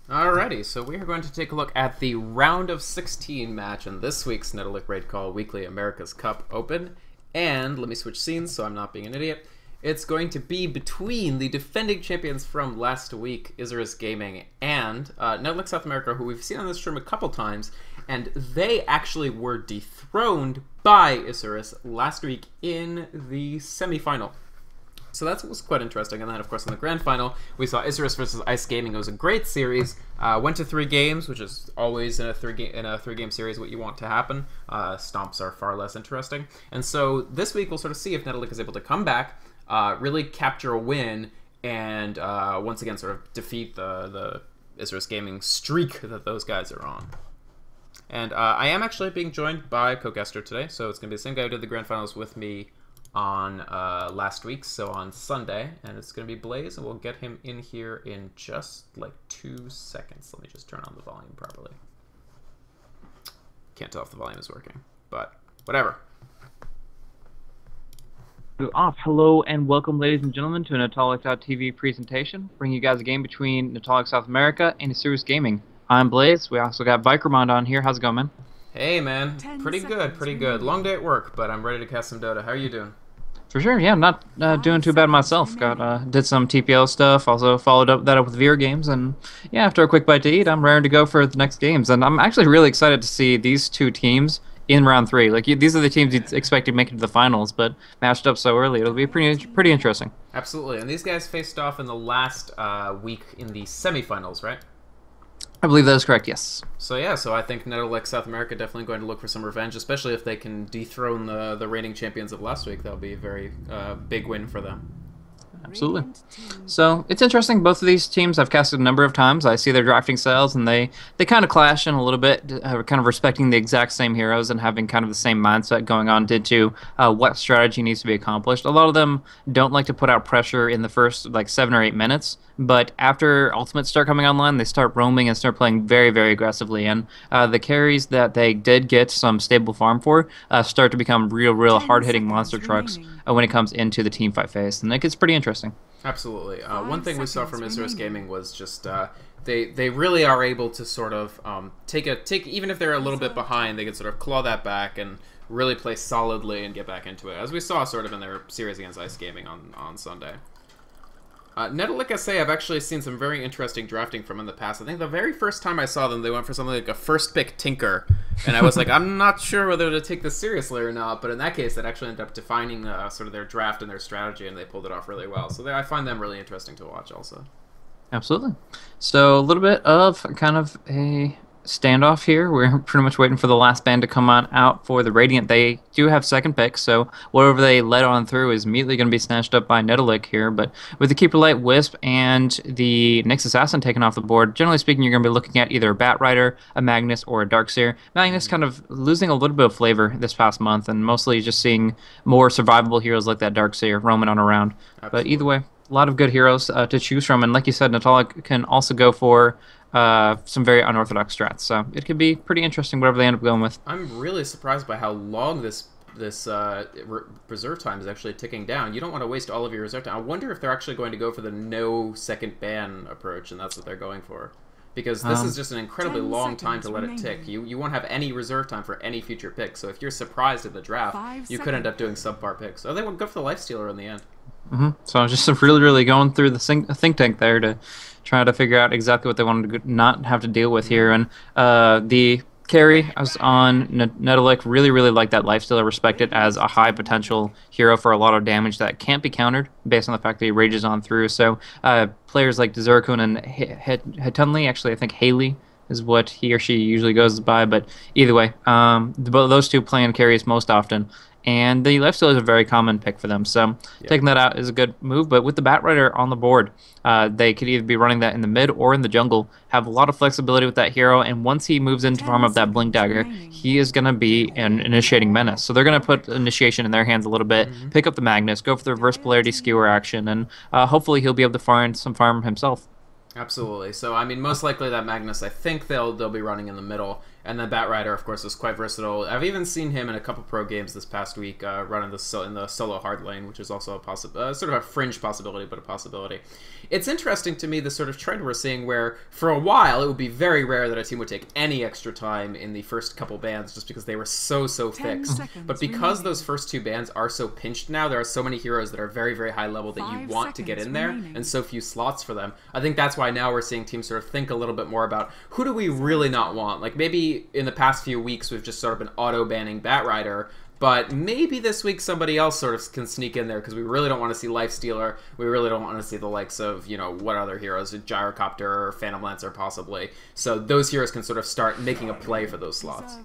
Alrighty, so we are going to take a look at the round of 16 match in this week's Netolic Raidcall Weekly America's Cup Open. And let me switch scenes so I'm not being an idiot. It's going to be between the defending champions from last week, Isurus Gaming, and Netolic South America, who we've seen on this stream a couple times, and they actually were dethroned by Isurus last week in the semifinal. So that was quite interesting. And then, of course, in the grand final, we saw Isurus versus Ice Gaming. It was a great series. Went to 3 games, which is always in a three-game series what you want to happen. Stomps are far less interesting. And so this week, we'll sort of see if Netolic is able to come back, really capture a win, and once again sort of defeat the Isurus Gaming streak that those guys are on. And I am actually being joined by co-guester today, so it's going to be the same guy who did the grand finals with me on last week, so on Sunday, and it's going to be Blaze, and we'll get him in here in just like 2 seconds. Let me just turn on the volume properly. Can't tell if the volume is working, but whatever. Off. Hello and welcome, ladies and gentlemen, to a Netolic.TV presentation, bringing you guys a game between Netolic South America and Isurus Gaming. I'm Blaze. We also got Vikermond on here. How's it going, man? Hey, man. Pretty good, pretty good. Long day at work, but I'm ready to cast some Dota. How are you doing? For sure, yeah, I'm not doing too bad myself. Did some TPL stuff, also followed that up with VR games, and yeah, after a quick bite to eat, I'm raring to go for the next games. And I'm actually really excited to see these two teams in round 3. Like, these are the teams you'd expect to make it to the finals, but matched up so early, it'll be pretty interesting. Absolutely, and these guys faced off in the last week in the semifinals, right? I believe that is correct, yes. So yeah, so I think Netolic South America definitely going to look for some revenge, especially if they can dethrone the reigning champions of last week. That'll be a very big win for them. Absolutely. So it's interesting. Both of these teams I've casted a number of times. I see their drafting styles, and they kind of clash in a little bit, kind of respecting the exact same heroes and having kind of the same mindset going on to what strategy needs to be accomplished. A lot of them don't like to put out pressure in the first like 7 or 8 minutes, but after ultimates start coming online, they start roaming and start playing very, very aggressively. And the carries that they did get some stable farm for start to become real hard-hitting monster trucks when it comes into the team fight phase, and it gets pretty interesting. Absolutely. One thing we saw from Isurus Gaming was just they really are able to sort of take even if they're a little bit behind, they can sort of claw that back and really play solidly and get back into it, as we saw sort of in their series against Ice Gaming on Sunday. Netolic.SA, I've actually seen some very interesting drafting from in the past. I think the very first time I saw them, they went for something like a first pick Tinker, and I was like, I'm not sure whether to take this seriously or not, but in that case, that actually ended up defining sort of their draft and their strategy, and they pulled it off really well. So I find them really interesting to watch also. Absolutely. So a little bit of kind of a standoff here. We're pretty much waiting for the last band to come on out for the Radiant. They do have second pick, so whatever they let on through is immediately going to be snatched up by Netolic here. But with the Keeper Light Wisp and the Nyx Assassin taken off the board, generally speaking, you're going to be looking at either a Bat Rider, a Magnus, or a Darkseer. Magnus kind of losing a little bit of flavor this past month, and mostly just seeing more survivable heroes like that Darkseer roaming on around. Absolutely. But either way, a lot of good heroes to choose from, and like you said, Netolic can also go for some very unorthodox strats, so it could be pretty interesting whatever they end up going with. I'm really surprised by how long this reserve time is actually ticking down. You don't want to waste all of your reserve time. I wonder if they're actually going to go for the no second ban approach, and that's what they're going for. Because this is just an incredibly long time to let it tick. You won't have any reserve time for any future picks, so if you're surprised at the draft, you could end up doing subpar picks. Oh, they would go for the Lifestealer in the end. So just really going through the think tank there to try to figure out exactly what they wanted to not have to deal with here. And the carry I was on Netolic really like that Lifestealer. Respect it as a high potential hero for a lot of damage that can't be countered based on the fact that he rages on through. So players like Dezurkun and Hetunli, actually I think Haley is what he or she usually goes by, but either way, those two play in carries most often. And the Lifestealer is a very common pick for them, so taking that out is a good move. But with the Bat Rider on the board, they could either be running that in the mid or in the jungle, have a lot of flexibility with that hero, and once he moves in to farm up that Blink Dagger, he is going to be an initiating menace. So they're going to put initiation in their hands a little bit, pick up the Magnus, go for the reverse polarity skewer action, and hopefully he'll be able to find some farm himself. Absolutely. So, I mean, most likely that Magnus, I think they'll be running in the middle. And then Batrider, of course, is quite versatile. I've even seen him in a couple pro games this past week running in the solo hard lane, which is also a sort of a fringe possibility, but a possibility. It's interesting to me, the sort of trend we're seeing where, for a while, it would be very rare that a team would take any extra time in the first couple bans just because they were so fixed. But because those first 2 bans are so pinched now, there are so many heroes that are very, very high level that you want to get in there, and so few slots for them. I think that's why now we're seeing teams sort of think a little bit more about who do we really not want. Like, maybe in the past few weeks we've just sort of been auto-banning Batrider, but maybe this week somebody else sort of can sneak in there because we really don't want to see Lifestealer. We really don't want to see the likes of, you know, what other heroes, Gyrocopter or Phantom Lancer possibly. So those heroes can sort of start making a play for those slots.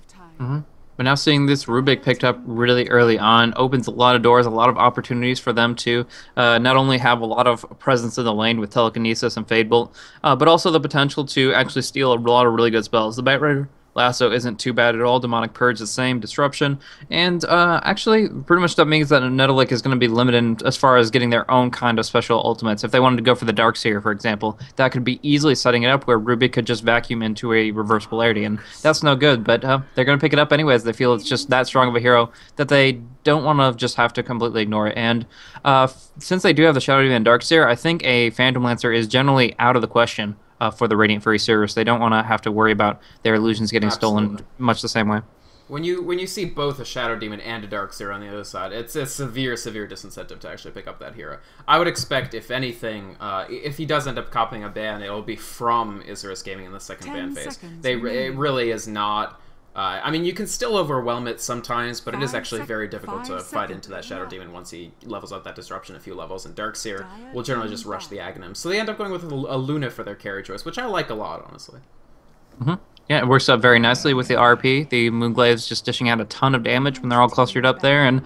But now seeing this Rubik picked up really early on opens a lot of doors, a lot of opportunities for them to not only have a lot of presence in the lane with Telekinesis and Fade Bolt, but also the potential to actually steal a lot of really good spells. The Batrider Lasso isn't too bad at all. Demonic Purge the same. Disruption. And actually, pretty much that means that Netolic is going to be limited as far as getting their own kind of special ultimates. If they wanted to go for the Darkseer, for example, that could be easily setting it up where Rubik could just vacuum into a reverse polarity. And that's no good, but they're going to pick it up anyways. They feel it's just that strong of a hero that they don't want to just have to completely ignore it. And since they do have the Shadow Demon and Darkseer, I think a Phantom Lancer is generally out of the question. For the Radiant Fury Isurus. They don't want to have to worry about their illusions getting stolen much the same way. When you see both a Shadow Demon and a Darkseer on the other side, it's a severe disincentive to actually pick up that hero. I would expect, if anything, if he does end up copying a ban, it'll be from Isurus Gaming in the second ban phase. It really is not... I mean, you can still overwhelm it sometimes, but it is actually very difficult to fight into that Shadow Demon once he levels up that Disruption a few levels, and Darkseer will generally just rush the Aghanim. So they end up going with a Luna for their carry choice, which I like a lot, honestly. Yeah, it works out very nicely with the RP. The Moonglaves just dishing out a ton of damage when they're all clustered up there, and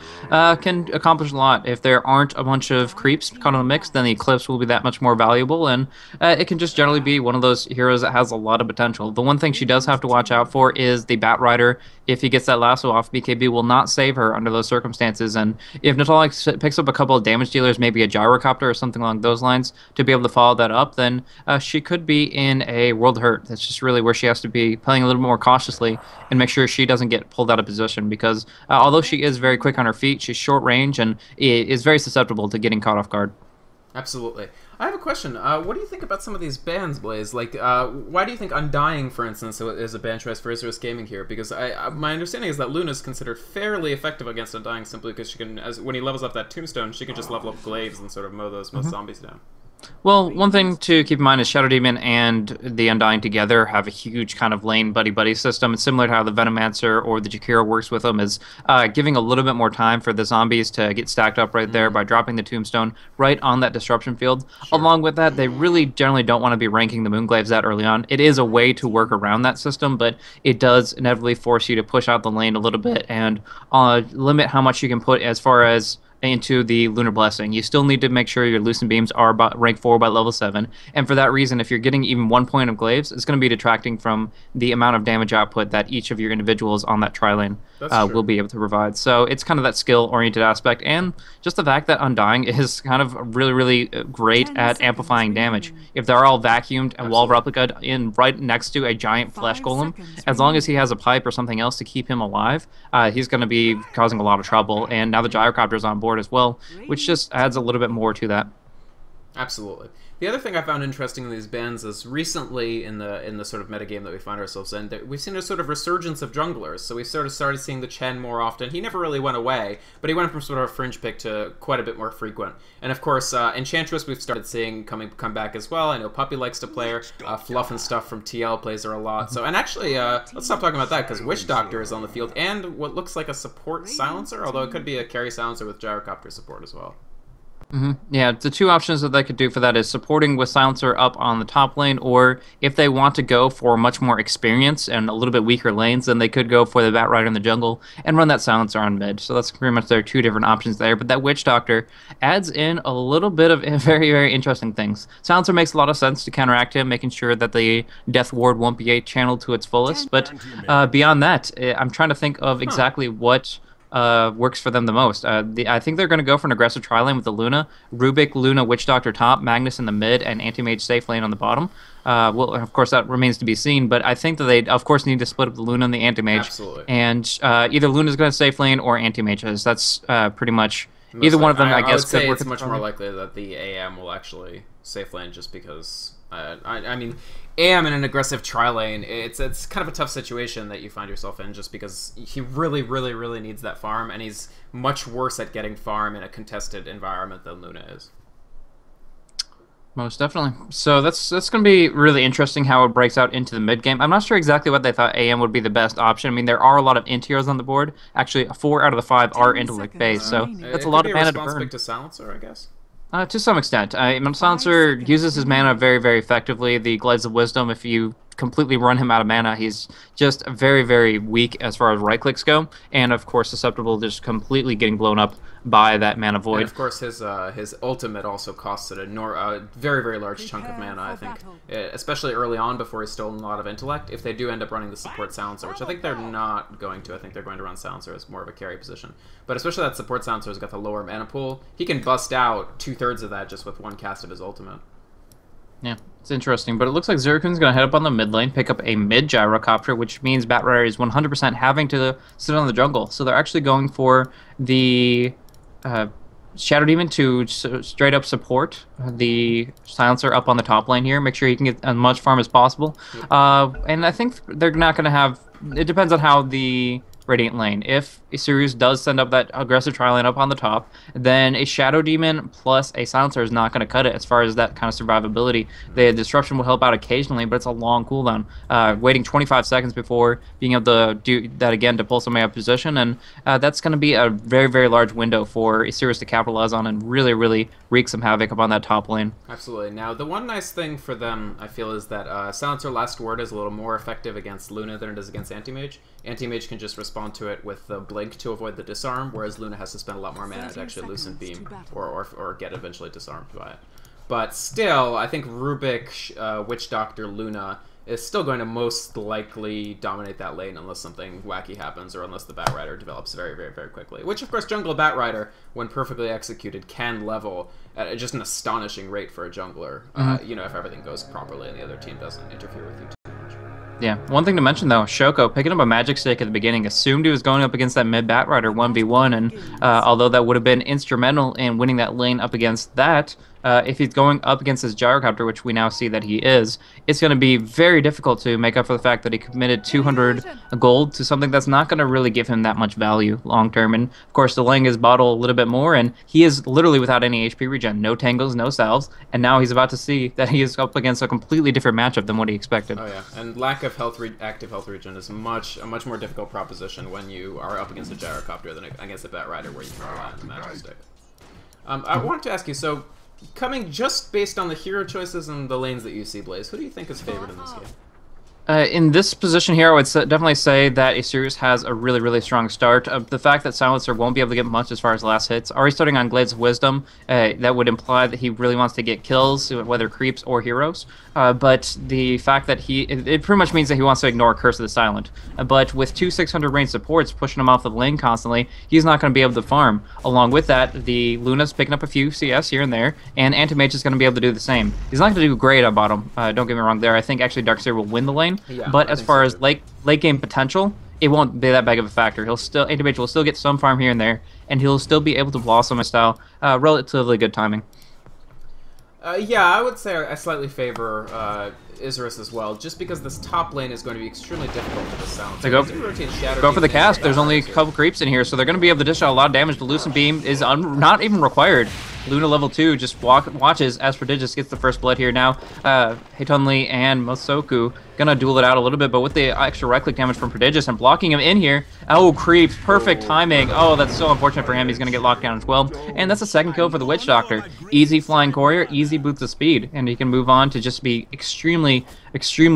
can accomplish a lot. If there aren't a bunch of creeps caught in the mix, then the Eclipse will be that much more valuable, and it can just generally be one of those heroes that has a lot of potential. The one thing she does have to watch out for is the Batrider. If he gets that lasso off, BKB will not save her under those circumstances, and if Netolic picks up a couple of damage dealers, maybe a Gyrocopter or something along those lines, to be able to follow that up, then she could be in a world of hurt. That's just really where she has to be playing a little more cautiously and make sure she doesn't get pulled out of position, because although she is very quick on her feet, she's short range and is very susceptible to getting caught off guard. Absolutely. I have a question. What do you think about some of these bans, Blaze? Like, why do you think Undying, for instance, is a ban choice for Isurus Gaming here? Because my understanding is that Luna is considered fairly effective against Undying simply because she can, when he levels up that Tombstone, she can just level up Glaives and sort of mow those most zombies down. Well, one thing to keep in mind is Shadow Demon and the Undying together have a huge kind of lane buddy-buddy system. It's similar to how the Venomancer or the Jakiro works with them, is giving a little bit more time for the zombies to get stacked up right there by dropping the Tombstone right on that disruption field. Sure. Along with that, they really generally don't want to be ranking the Moonglaves that early on. It is a way to work around that system, but it does inevitably force you to push out the lane a little bit and limit how much you can put as far as into the Lunar Blessing. You still need to make sure your Lucent Beams are rank 4 by level 7, and for that reason, if you're getting even 1 point of Glaives, it's going to be detracting from the amount of damage output that each of your individuals on that tri-lane will be able to provide. So it's kind of that skill-oriented aspect, and just the fact that Undying is kind of really great at amplifying damage. If they're all vacuumed and wall replicaed in right next to a giant flesh golem, as long as he has a pipe or something else to keep him alive, he's going to be causing a lot of trouble, and now the Gyrocopter's on board as well, which just adds a little bit more to that. Absolutely. The other thing I found interesting in these bans is recently in the sort of metagame that we find ourselves in, that we've seen a sort of resurgence of junglers. So we sort of started seeing the Chen more often. He never really went away, but he went from sort of a fringe pick to quite a bit more frequent. And of course, Enchantress we've started seeing come back as well. I know Puppy likes to play her. Fluff and Stuff from TL plays her a lot. So, and actually, let's stop talking about that, because Witch Doctor is on the field, and what looks like a support silencer, although it could be a carry silencer with Gyrocopter support as well. Yeah, the two options that they could do for that is supporting with Silencer up on the top lane, or if they want to go for much more experience and a little bit weaker lanes, then they could go for the Batrider in the jungle and run that Silencer on mid. So that's pretty much their two different options there. But that Witch Doctor adds in a little bit of very interesting things. Silencer makes a lot of sense to counteract him, making sure that the Death Ward won't be channeled to its fullest. But beyond that, I'm trying to think of exactly what works for them the most. I think they're going to go for an aggressive tri-lane with the Luna, Rubik, Luna, Witch Doctor top, Magnus in the mid, and Anti-Mage safe lane on the bottom. Well, of course, that remains to be seen, but I think that they, of course, need to split up the Luna and the Anti-Mage. Absolutely. And either Luna's going to safe lane or Anti-Mage is. That's pretty much either one of them, I guess, I would say could work. it's much more likely that the AM will actually safe lane just because, I mean, AM in an aggressive tri-lane, it's kind of a tough situation that you find yourself in just because he really, really, really needs that farm, and he's much worse at getting farm in a contested environment than Luna is. Most definitely. So that's going to be really interesting how it breaks out into the mid game. I'm not sure exactly what they thought AM would be the best option. I mean, there are a lot of int-heroes on the board. Actually, 4 out of the 5 are Intellect based, so that's a lot of mana to burn. To Silencer, I guess. To some extent. Silencer uses his mana very, very effectively. The Glades of Wisdom, if you completely run him out of mana, he's just very, very weak as far as right clicks go, and of course susceptible to just completely getting blown up by that mana void. And of course his ultimate also costs it a very, very large chunk of mana, I think. Especially early on before he's stolen a lot of intellect. If they do end up running the support Silencer, which I think they're not going to. I think they're going to run Silencer as more of a carry position. But especially that support Silencer has got the lower mana pool. He can bust out 2/3 of that just with one cast of his ultimate. Yeah, it's interesting, but it looks like Zirakun's going to head up on the mid lane, pick up a mid gyrocopter, which means Batrider is 100% having to sit on the jungle. So they're actually going for the Shadow Demon to straight up support the Silencer up on the top lane here, make sure he can get as much farm as possible. And I think they're not going to have... It depends on how the Radiant lane. If Isurus does send up that aggressive tri-lane up on the top, then a Shadow Demon plus a Silencer is not going to cut it as far as that kind of survivability. The Disruption will help out occasionally, but it's a long cooldown. Waiting 25 seconds before being able to do that again to pull somebody out of position, and that's going to be a very, very large window for Isurus to capitalize on and really, really wreak some havoc up on that top lane. Absolutely. Now, the one nice thing for them, I feel, is that Silencer Last Word is a little more effective against Luna than it is against Anti-Mage. Anti-Mage can just respond to it with the Blink to avoid the disarm, whereas Luna has to spend a lot more mana to actually loosen Beam or get eventually disarmed by it. But still, I think Rubik, Witch Doctor, Luna is still going to most likely dominate that lane unless something wacky happens or unless the Batrider develops very, very, very quickly. Which, of course, Jungle Batrider, when perfectly executed, can level at just an astonishing rate for a jungler, you know, if everything goes properly and the other team doesn't interfere with you too much. Yeah, one thing to mention though, Shoko picking up a magic stick at the beginning, assumed he was going up against that mid Batrider 1v1, and although that would have been instrumental in winning that lane up against that, if he's going up against his gyrocopter, which we now see that he is, it's going to be very difficult to make up for the fact that he committed 200 gold to something that's not going to really give him that much value long term. And of course, delaying his bottle a little bit more, and he is literally without any HP regen, no tangles, no salves, and now he's about to see that he is up against a completely different matchup than what he expected. Oh yeah, and lack of active health regen is a much more difficult proposition when you are up against a gyrocopter than against a Batrider where you can rely on the magic stick. I wanted to ask you, so coming just based on the hero choices and the lanes that you see, Blaze, who do you think is favored in this game? In this position here, I would definitely say that Isurus has a really, really strong start. The fact that Silencer won't be able to get much as far as last hits. Already starting on Glades of Wisdom, that would imply that he really wants to get kills, whether creeps or heroes. But the fact that it pretty much means that he wants to ignore Curse of the Silent. But with 2 600 range supports pushing him off the lane constantly, he's not going to be able to farm. Along with that, the Luna's picking up a few CS here and there, and Anti-Mage is going to be able to do the same. He's not going to do great on bottom, don't get me wrong there. I think actually Darkseer will win the lane. Yeah, but as far as late game potential, it won't be that big of a factor. Anti-Mage will still get some farm here and there, and he'll still be able to blossom his style. Relatively good timing. Yeah, I would say I slightly favor Isurus as well, just because this top lane is going to be extremely difficult for the Silence. Go for the cast. There's only a couple creeps in here, so they're going to be able to dish out a lot of damage. The Loosen Beam is not even required. Luna level 2 just watches as Prodigious gets the first blood here. Now, Heitunli and Mosoku gonna duel it out a little bit, but with the extra right click damage from Prodigious and blocking him in here. Oh, creeps. Perfect timing. Oh, that's so unfortunate for him. He's gonna get locked down as well. And that's a second kill for the Witch Doctor. Easy flying courier, easy boots of speed, and he can move on to just be extremely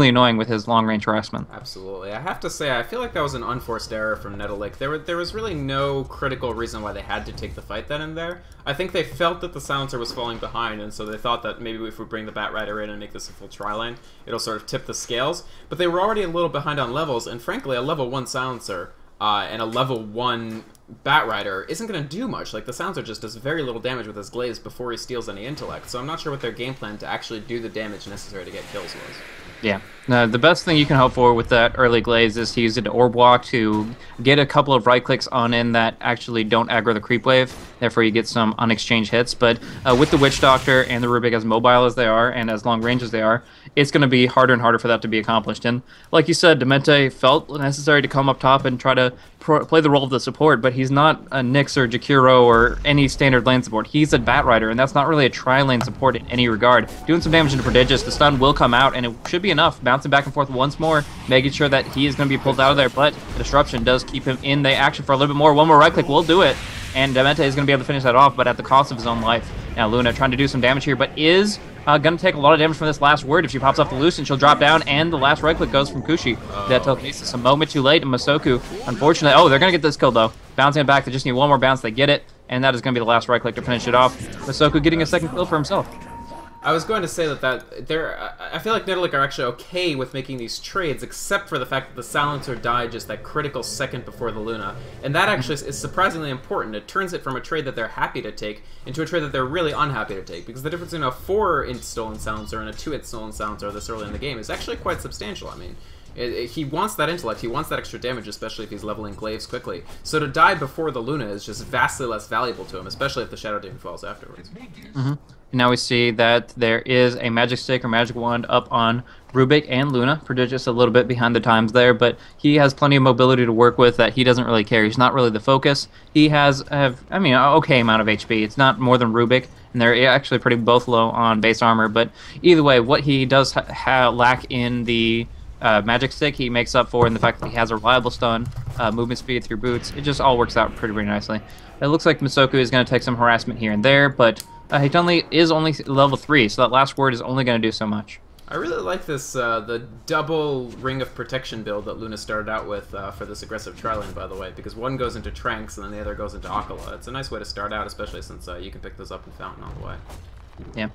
annoying with his long-range harassment. Absolutely. I have to say, I feel like that was an unforced error from Netolic. There was really no critical reason why they had to take the fight then and there. I think they felt that the Silencer was falling behind, and so they thought that maybe if we bring the Batrider in and make this a full tri-lane, it'll sort of tip the scales. But they were already a little behind on levels, and frankly, a level 1 Silencer and a level 1 Batrider isn't going to do much. Like, the Silencer just does very little damage with his Glaives before he steals any intellect, so I'm not sure what their game plan to actually do the damage necessary to get kills was. Yeah. The best thing you can hope for with that early Glaze is to use it to Orb Walk to get a couple of right clicks on in that actually don't aggro the creep wave. Therefore, you get some unexchanged hits. But with the Witch Doctor and the Rubik as mobile as they are and as long range as they are, it's going to be harder and harder for that to be accomplished. And like you said, Demente felt necessary to come up top and try to play the role of the support, but he's not a Nyx or Jakiro or any standard lane support. He's a Batrider, and that's not really a tri-lane support in any regard. Doing some damage into Prodigious, the stun will come out, and it should be enough. Bouncing back and forth once more, making sure that he is going to be pulled out of there, but the Disruption does keep him in the action for a little bit more. One more right click will do it, and Demente is going to be able to finish that off, but at the cost of his own life. Now Luna trying to do some damage here, but is going to take a lot of damage from this last word. If she pops off the Lucent, she'll drop down, and the last right click goes from Kushi. That telekinesis a moment too late, and Masoku, unfortunately, oh, they're going to get this kill, though. Bouncing it back, they just need one more bounce, they get it, and that is going to be the last right click to finish it off. Masoku getting a second kill for himself. I was going to say I feel like Netolic are actually okay with making these trades, except for the fact that the Silencer died just that critical second before the Luna. And that actually is surprisingly important. It turns it from a trade that they're happy to take into a trade that they're really unhappy to take, because the difference between a 4-hit stolen Silencer and a 2-hit stolen Silencer this early in the game is actually quite substantial. I mean, he wants that intellect, he wants that extra damage, especially if he's leveling Glaives quickly. So to die before the Luna is just vastly less valuable to him, especially if the Shadow Demon falls afterwards. Now we see that there is a Magic Stick or Magic Wand up on Rubik and Luna. Prodigious a little bit behind the times there, but he has plenty of mobility to work with that he doesn't really care. He's not really the focus. He has, an okay amount of HP. It's not more than Rubik, and they're actually pretty both low on base armor, but either way, what he does lack in the Magic Stick, he makes up for in the fact that he has a reliable stun, movement speed through boots. It just all works out pretty nicely. It looks like Masoku is going to take some harassment here and there, but Hitunli is only level 3, so that last word is only going to do so much. I really like this, the double Ring of Protection build that Luna started out with for this aggressive tri-lane, by the way, because one goes into Tranks and then the other goes into Akala. It's a nice way to start out, especially since you can pick those up in Fountain all the way. Yeah.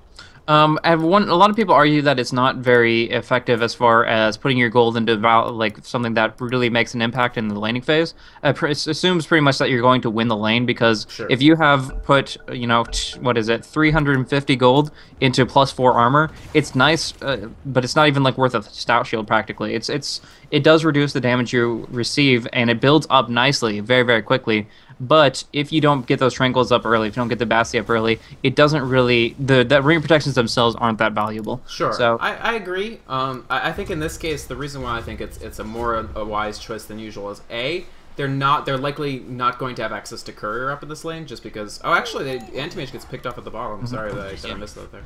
A lot of people argue that it's not very effective as far as putting your gold into like something that really makes an impact in the laning phase. It assumes pretty much that you're going to win the lane, because if you have put, 350 gold into +4 armor, it's nice, but it's not even like worth a stout shield practically. It does reduce the damage you receive, and it builds up nicely, very quickly. But if you don't get those Tranquils up early, if you don't get the Basti up early, it doesn't really... The ring protections themselves aren't that valuable. Sure, so, I agree. I think in this case, the reason why I think it's a wise choice than usual is, A, they're likely not going to have access to Courier up in this lane, just because... Oh, actually, the Anti-Mage gets picked off at the bottom. I'm sorry that I missed that there.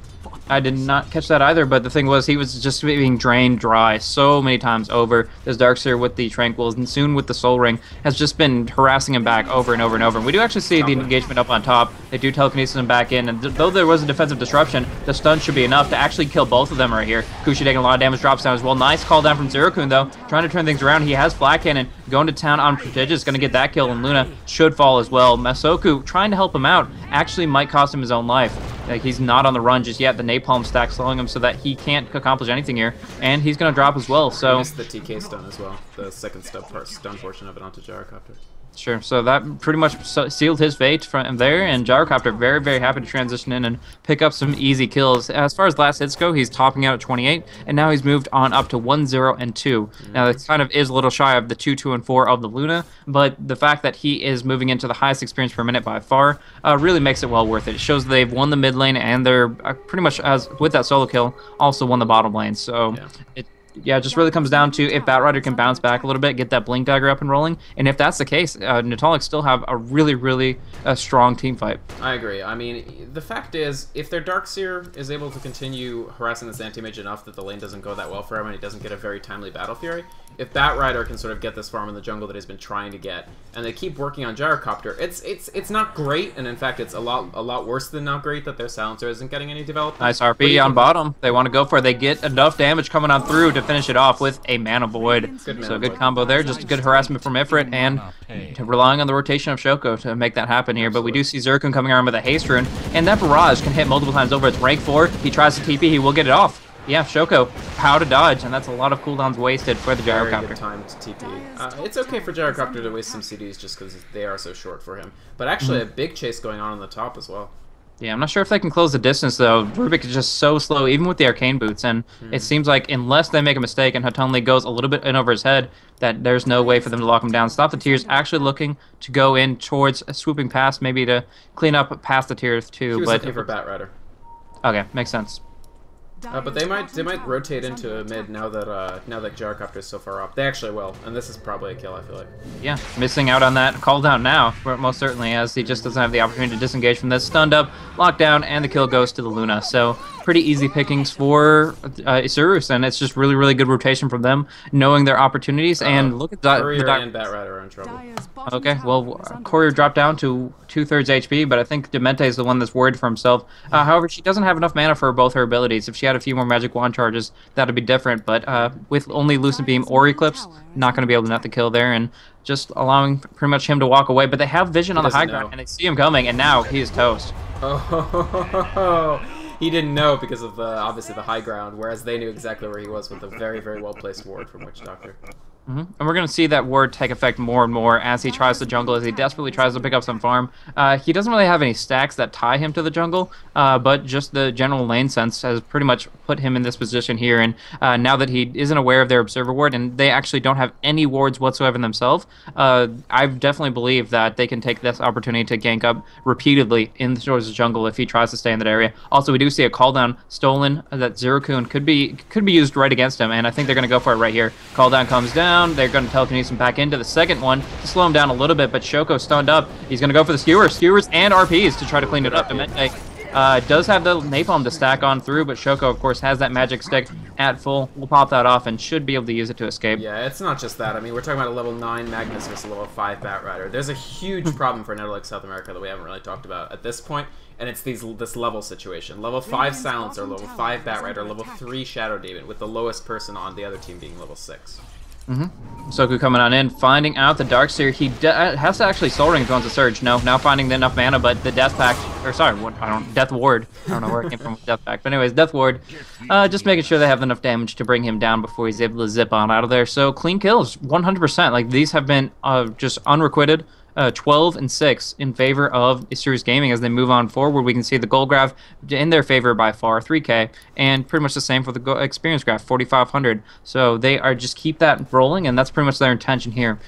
I did not catch that either, but the thing was, he was just being drained dry so many times over. This Darkseer with the Tranquils, and soon with the Soul Ring, has just been harassing him back over and over and over. And we do actually see the engagement up on top. They do telekinesis him back in, and though there was a defensive disruption, the stun should be enough to actually kill both of them right here. Kushi taking a lot of damage, drops down as well. Nice call down from Zero-kun, though, trying to turn things around. He has Flat Cannon going to town on Prodigious, going to get that kill, and Luna should fall as well. Masoku trying to help him out actually might cost him his own life. Like, he's not on the run just yet. The napalm stack slowing him so that he can't accomplish anything here, and he's going to drop as well. So he missed the TK stun as well, the second stun portion of it onto Gyrocopter. Sure, so that pretty much sealed his fate from there, and Gyrocopter very happy to transition in and pick up some easy kills. As far as last hits go, he's topping out at 28, and now he's moved on up to 1, 0, and 2. Now that kind of is a little shy of the 2, 2, and 4 of the Luna, but the fact that he is moving into the highest experience per minute by far really makes it well worth it. It shows they've won the mid lane, and they're pretty much, as with that solo kill, also won the bottom lane. So it just really comes down to if Batrider can bounce back a little bit, get that Blink Dagger up and rolling, and if that's the case, Netolic still have a really strong team fight. I agree. I mean, the fact is, if their Darkseer is able to continue harassing this Anti-Mage enough that the lane doesn't go that well for him and he doesn't get a very timely Battle Fury, if Batrider can sort of get this farm in the jungle that he's been trying to get, and they keep working on Gyrocopter, it's not great, and in fact it's a lot worse than not great that their Silencer isn't getting any development. Nice RP on bottom. They want to go for it. They get enough damage coming on through to finish it off with a Mana Void. Good combo there. Just a good harassment from Ifrit, and relying on the rotation of Shoko to make that happen here. But we do see Zerkun coming around with a Haste Rune, and that barrage can hit multiple times over. It's rank 4. He tries to TP. He will get it off. yeah, Shoko, how to dodge, and that's a lot of cooldowns wasted for the Very gyrocopter. good time to TP. It's okay for gyrocopter to waste some CDs just because they are so short for him. But actually, a big chase going on the top as well. Yeah, I'm not sure if they can close the distance, though. Rubik is just so slow, even with the arcane boots, and it seems like unless they make a mistake and Hatonli goes a little bit in over his head, that there's no way for them to lock him down. Stop the tiers actually looking to go in towards swooping past, maybe to clean up past the tiers too. He was but looking for Bat Rider. Okay, makes sense. But they might rotate into a mid now that gyrocopter is so far up. They actually will, and this is probably a kill. I feel like. Yeah, missing out on that call down now, most certainly, as he just doesn't have the opportunity to disengage from this. Stunned up, locked down, and the kill goes to the Luna. So pretty easy pickings for Isurus, and it's just really, really good rotation from them, knowing their opportunities. And look at that. Courier and Bat Rider are in trouble. Okay, well, Courier dropped down to 2/3 HP, but I think Demente is the one that's worried for himself. However, she doesn't have enough mana for both her abilities. If she had a few more Magic Wand charges, that would be different, but with only Lucent Beam or Eclipse, not going to be able to net the kill there, and just allowing pretty much him to walk away. But they have vision on the high ground, and they see him coming, and now he is toast. Oh, he didn't know because of obviously the high ground, whereas they knew exactly where he was with a very, very well-placed ward from Witch Doctor. And we're going to see that ward take effect more and more as he tries to jungle, as he desperately tries to pick up some farm. He doesn't really have any stacks that tie him to the jungle, but just the general lane sense has pretty much put him in this position here. And now that he isn't aware of their observer ward, and they actually don't have any wards whatsoever themselves, I definitely believe that they can take this opportunity to gank up repeatedly in towards the jungle if he tries to stay in that area. Also, we do see a call down stolen that Zero-kun could be used right against him, and I think they're going to go for it right here. Call down comes down. They're going to telekinesis him back into the second one to slow him down a little bit, but Shoko stunned up. He's going to go for the skewers and RPs to try to clean it up. Demente does have the napalm to stack on through, but Shoko, of course, has that magic stick at full. We'll pop that off and should be able to use it to escape. Yeah, it's not just that. I mean, we're talking about a level 9 Magnus versus a level 5 Bat Rider. There's a huge problem for Netolic South America that we haven't really talked about at this point, and it's this level situation. Level 5 Silencer, level 5 Bat Rider, level 3 Shadow Demon, with the lowest person on the other team being level 6. Soku coming on in, finding out the Darkseer. He has to actually Soul Ring if he wants to Surge. No, now finding enough mana, but the Death Pact, or sorry, Death Ward. I don't know where it came from with Death Pact. But anyways, Death Ward, just making sure they have enough damage to bring him down before he's able to zip on out of there. So clean kills, 100%. Like, these have been just unrequited. 12 and 6 in favor of Isurus Gaming as they move on forward. We can see the gold graph in their favor by far, 3K, and pretty much the same for the experience graph, 4,500. So they are just keep that rolling, and that's pretty much their intention here.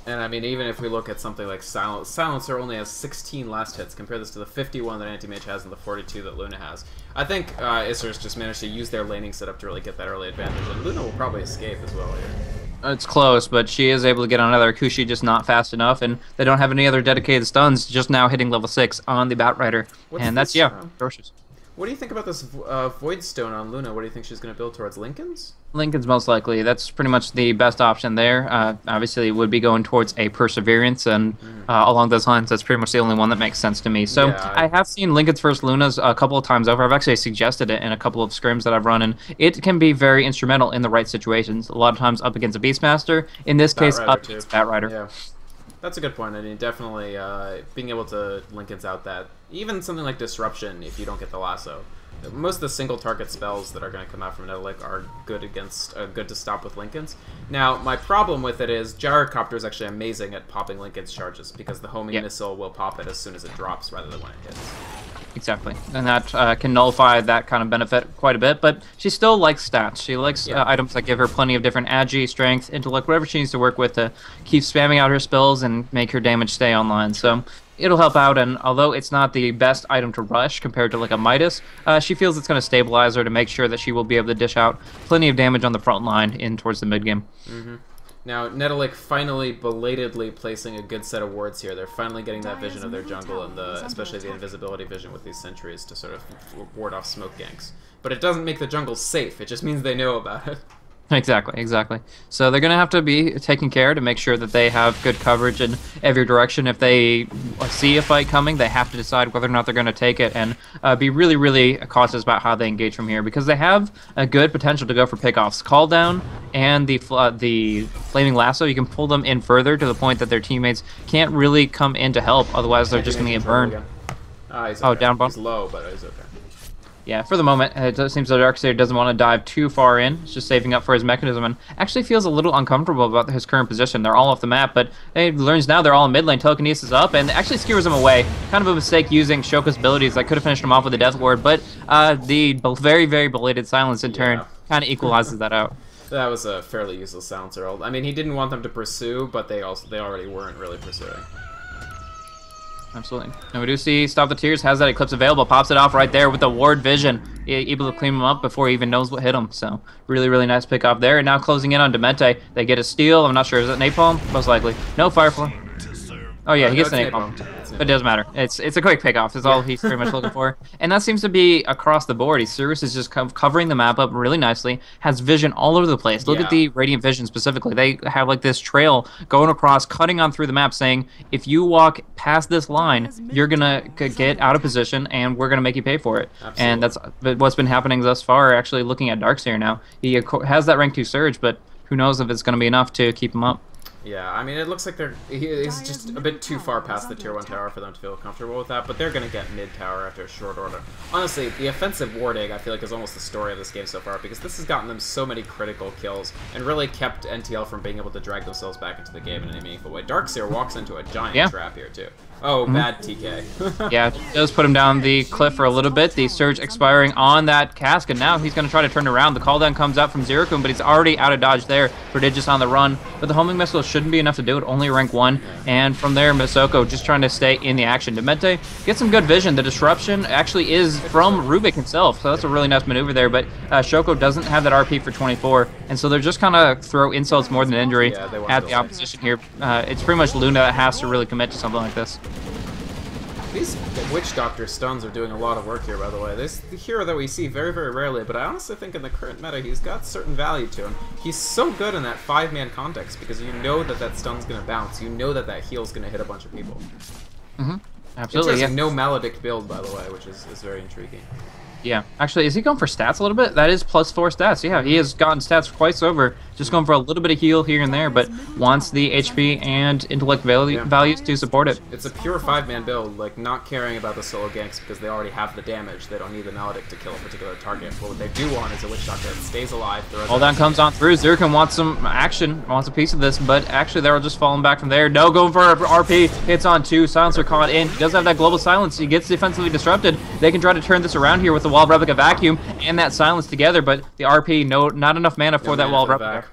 And I mean, even if we look at something like Silencer only has 16 last hits. Compare this to the 51 that Anti-Mage has and the 42 that Luna has. I think Isurus just managed to use their laning setup to really get that early advantage, and Luna will probably escape as well here. It's close, but she is able to get on another Kushi, just not fast enough, and they don't have any other dedicated stuns, just now hitting level 6 on the Bat Rider. And that's, ferocious. What do you think about this Void Stone on Luna? What do you think she's going to build towards? Lincoln's? Lincoln's most likely. That's pretty much the best option there. Obviously, it would be going towards a Perseverance, and along those lines, that's pretty much the only one that makes sense to me. So yeah, I have seen Lincoln's first Lunas a couple of times over. I've actually suggested it in a couple of scrims that I've run, and it can be very instrumental in the right situations. A lot of times up against a Beastmaster. In this case, up against Bat Rider. Yeah. That's a good point. I mean, definitely being able to Lincoln's out that, even something like Disruption, if you don't get the lasso. Most of the single target spells that are going to come out from Netolic are good against good to stop with Lincoln's. Now, my problem with it is Gyrocopter is actually amazing at popping Lincoln's charges because the homing missile will pop it as soon as it drops rather than when it hits. Exactly, and that can nullify that kind of benefit quite a bit, but she still likes stats. She likes items that give her plenty of different agi, strength, intellect, whatever she needs to work with to keep spamming out her spells and make her damage stay online. So it'll help out, and although it's not the best item to rush compared to like a Midas, she feels it's going to stabilize her to make sure that she will be able to dish out plenty of damage on the front line in towards the mid game. Now, Netolic finally belatedly placing a good set of wards here. They're finally getting that vision of their jungle, and especially the invisibility vision with these sentries to sort of ward off smoke ganks. But it doesn't make the jungle safe, it just means they know about it. Exactly. So they're going to have to be taking care to make sure that they have good coverage in every direction. If they see a fight coming, they have to decide whether or not they're going to take it and be really, really cautious about how they engage from here because they have a good potential to go for pickoffs. Call down and the Flaming Lasso, you can pull them in further to the point that their teammates can't really come in to help. Otherwise, they're just going to get burned. He's okay. Down bomb. He's low, but he's okay. Yeah, for the moment, it seems the Darkseer doesn't want to dive too far in. He's just saving up for his mechanism and actually feels a little uncomfortable about his current position. They're all off the map, but he learns now they're all in mid lane. Telekinesis up and actually skewers him away. Kind of a mistake using Shoko's abilities. I could have finished him off with a Death Ward, but the very, very belated silence in turn kind of equalizes that out. That was a fairly useless silencer. I mean, he didn't want them to pursue, but they already weren't really pursuing. Absolutely. And we do see Stop the Tears has that Eclipse available, pops it off right there with the Ward Vision, able to clean him up before he even knows what hit him. So really, really nice pick off there. And now closing in on Demente. They get a steal. I'm not sure. Is it Napalm? Most likely. No Firefly. Oh yeah, he gets the Napalm. But it doesn't matter. It's a quick pick off. That's all he's pretty much looking for. And that seems to be across the board. Isurus is just covering the map up really nicely. Has vision all over the place. Look at the Radiant Vision specifically. They have like this trail going across, cutting on through the map, saying if you walk past this line, you're gonna get out of position, and we're gonna make you pay for it. Absolutely. And that's what's been happening thus far. Actually, looking at Darkseer now, he has that rank 2 surge, but who knows if it's gonna be enough to keep him up. Yeah, I mean, it looks like he's just a bit too far past the tier 1 tower for them to feel comfortable with that, but they're going to get mid tower after a short order. Honestly, the offensive warding, I feel like, is almost the story of this game so far, because this has gotten them so many critical kills, and really kept NTL from being able to drag themselves back into the game in any meaningful way. Darkseer walks into a giant trap here, too. Oh, bad TK. Yeah, it does put him down the cliff for a little bit. The surge expiring on that cask, and now he's going to try to turn around. The call down comes out from Zerokun, but he's already out of dodge there. Prodigious on the run, but the homing missile shouldn't be enough to do it. Only rank 1, and from there, Misoko just trying to stay in the action. Demente gets some good vision. The disruption actually is from Rubik himself, so that's a really nice maneuver there, but Shoko doesn't have that RP for 24, and so they're just kind of throw insults more than injury at the opposition here. It's pretty much Luna that has to really commit to something like this. These Witch Doctor stuns are doing a lot of work here, by the way. This is the hero that we see very, very rarely, but I honestly think in the current meta, he's got certain value to him. He's so good in that 5-man context, because you know that that stun's going to bounce. You know that that heal's going to hit a bunch of people. Absolutely, yeah. No Maledict build, by the way, which is very intriguing. Yeah. Actually, is he going for stats a little bit? That is +4 stats. Yeah, he has gotten stats twice over. Just going for a little bit of heal here and there, but wants the HP and intellect values to support it. It's a pure 5-man build, like not caring about the solo ganks because they already have the damage. They don't need the Maledict to kill a particular target. But what they do want is a Witch Doctor that stays alive. All down comes on through. Zerokun wants some action, wants a piece of this, but actually they're just falling back from there. No, going for RP. Hits on 2. Silencer caught in. He does have that global silence. He gets defensively disrupted. They can try to turn this around here with the Wall of Replica Vacuum and that silence together, but the RP, not enough mana for that Wall of Replica.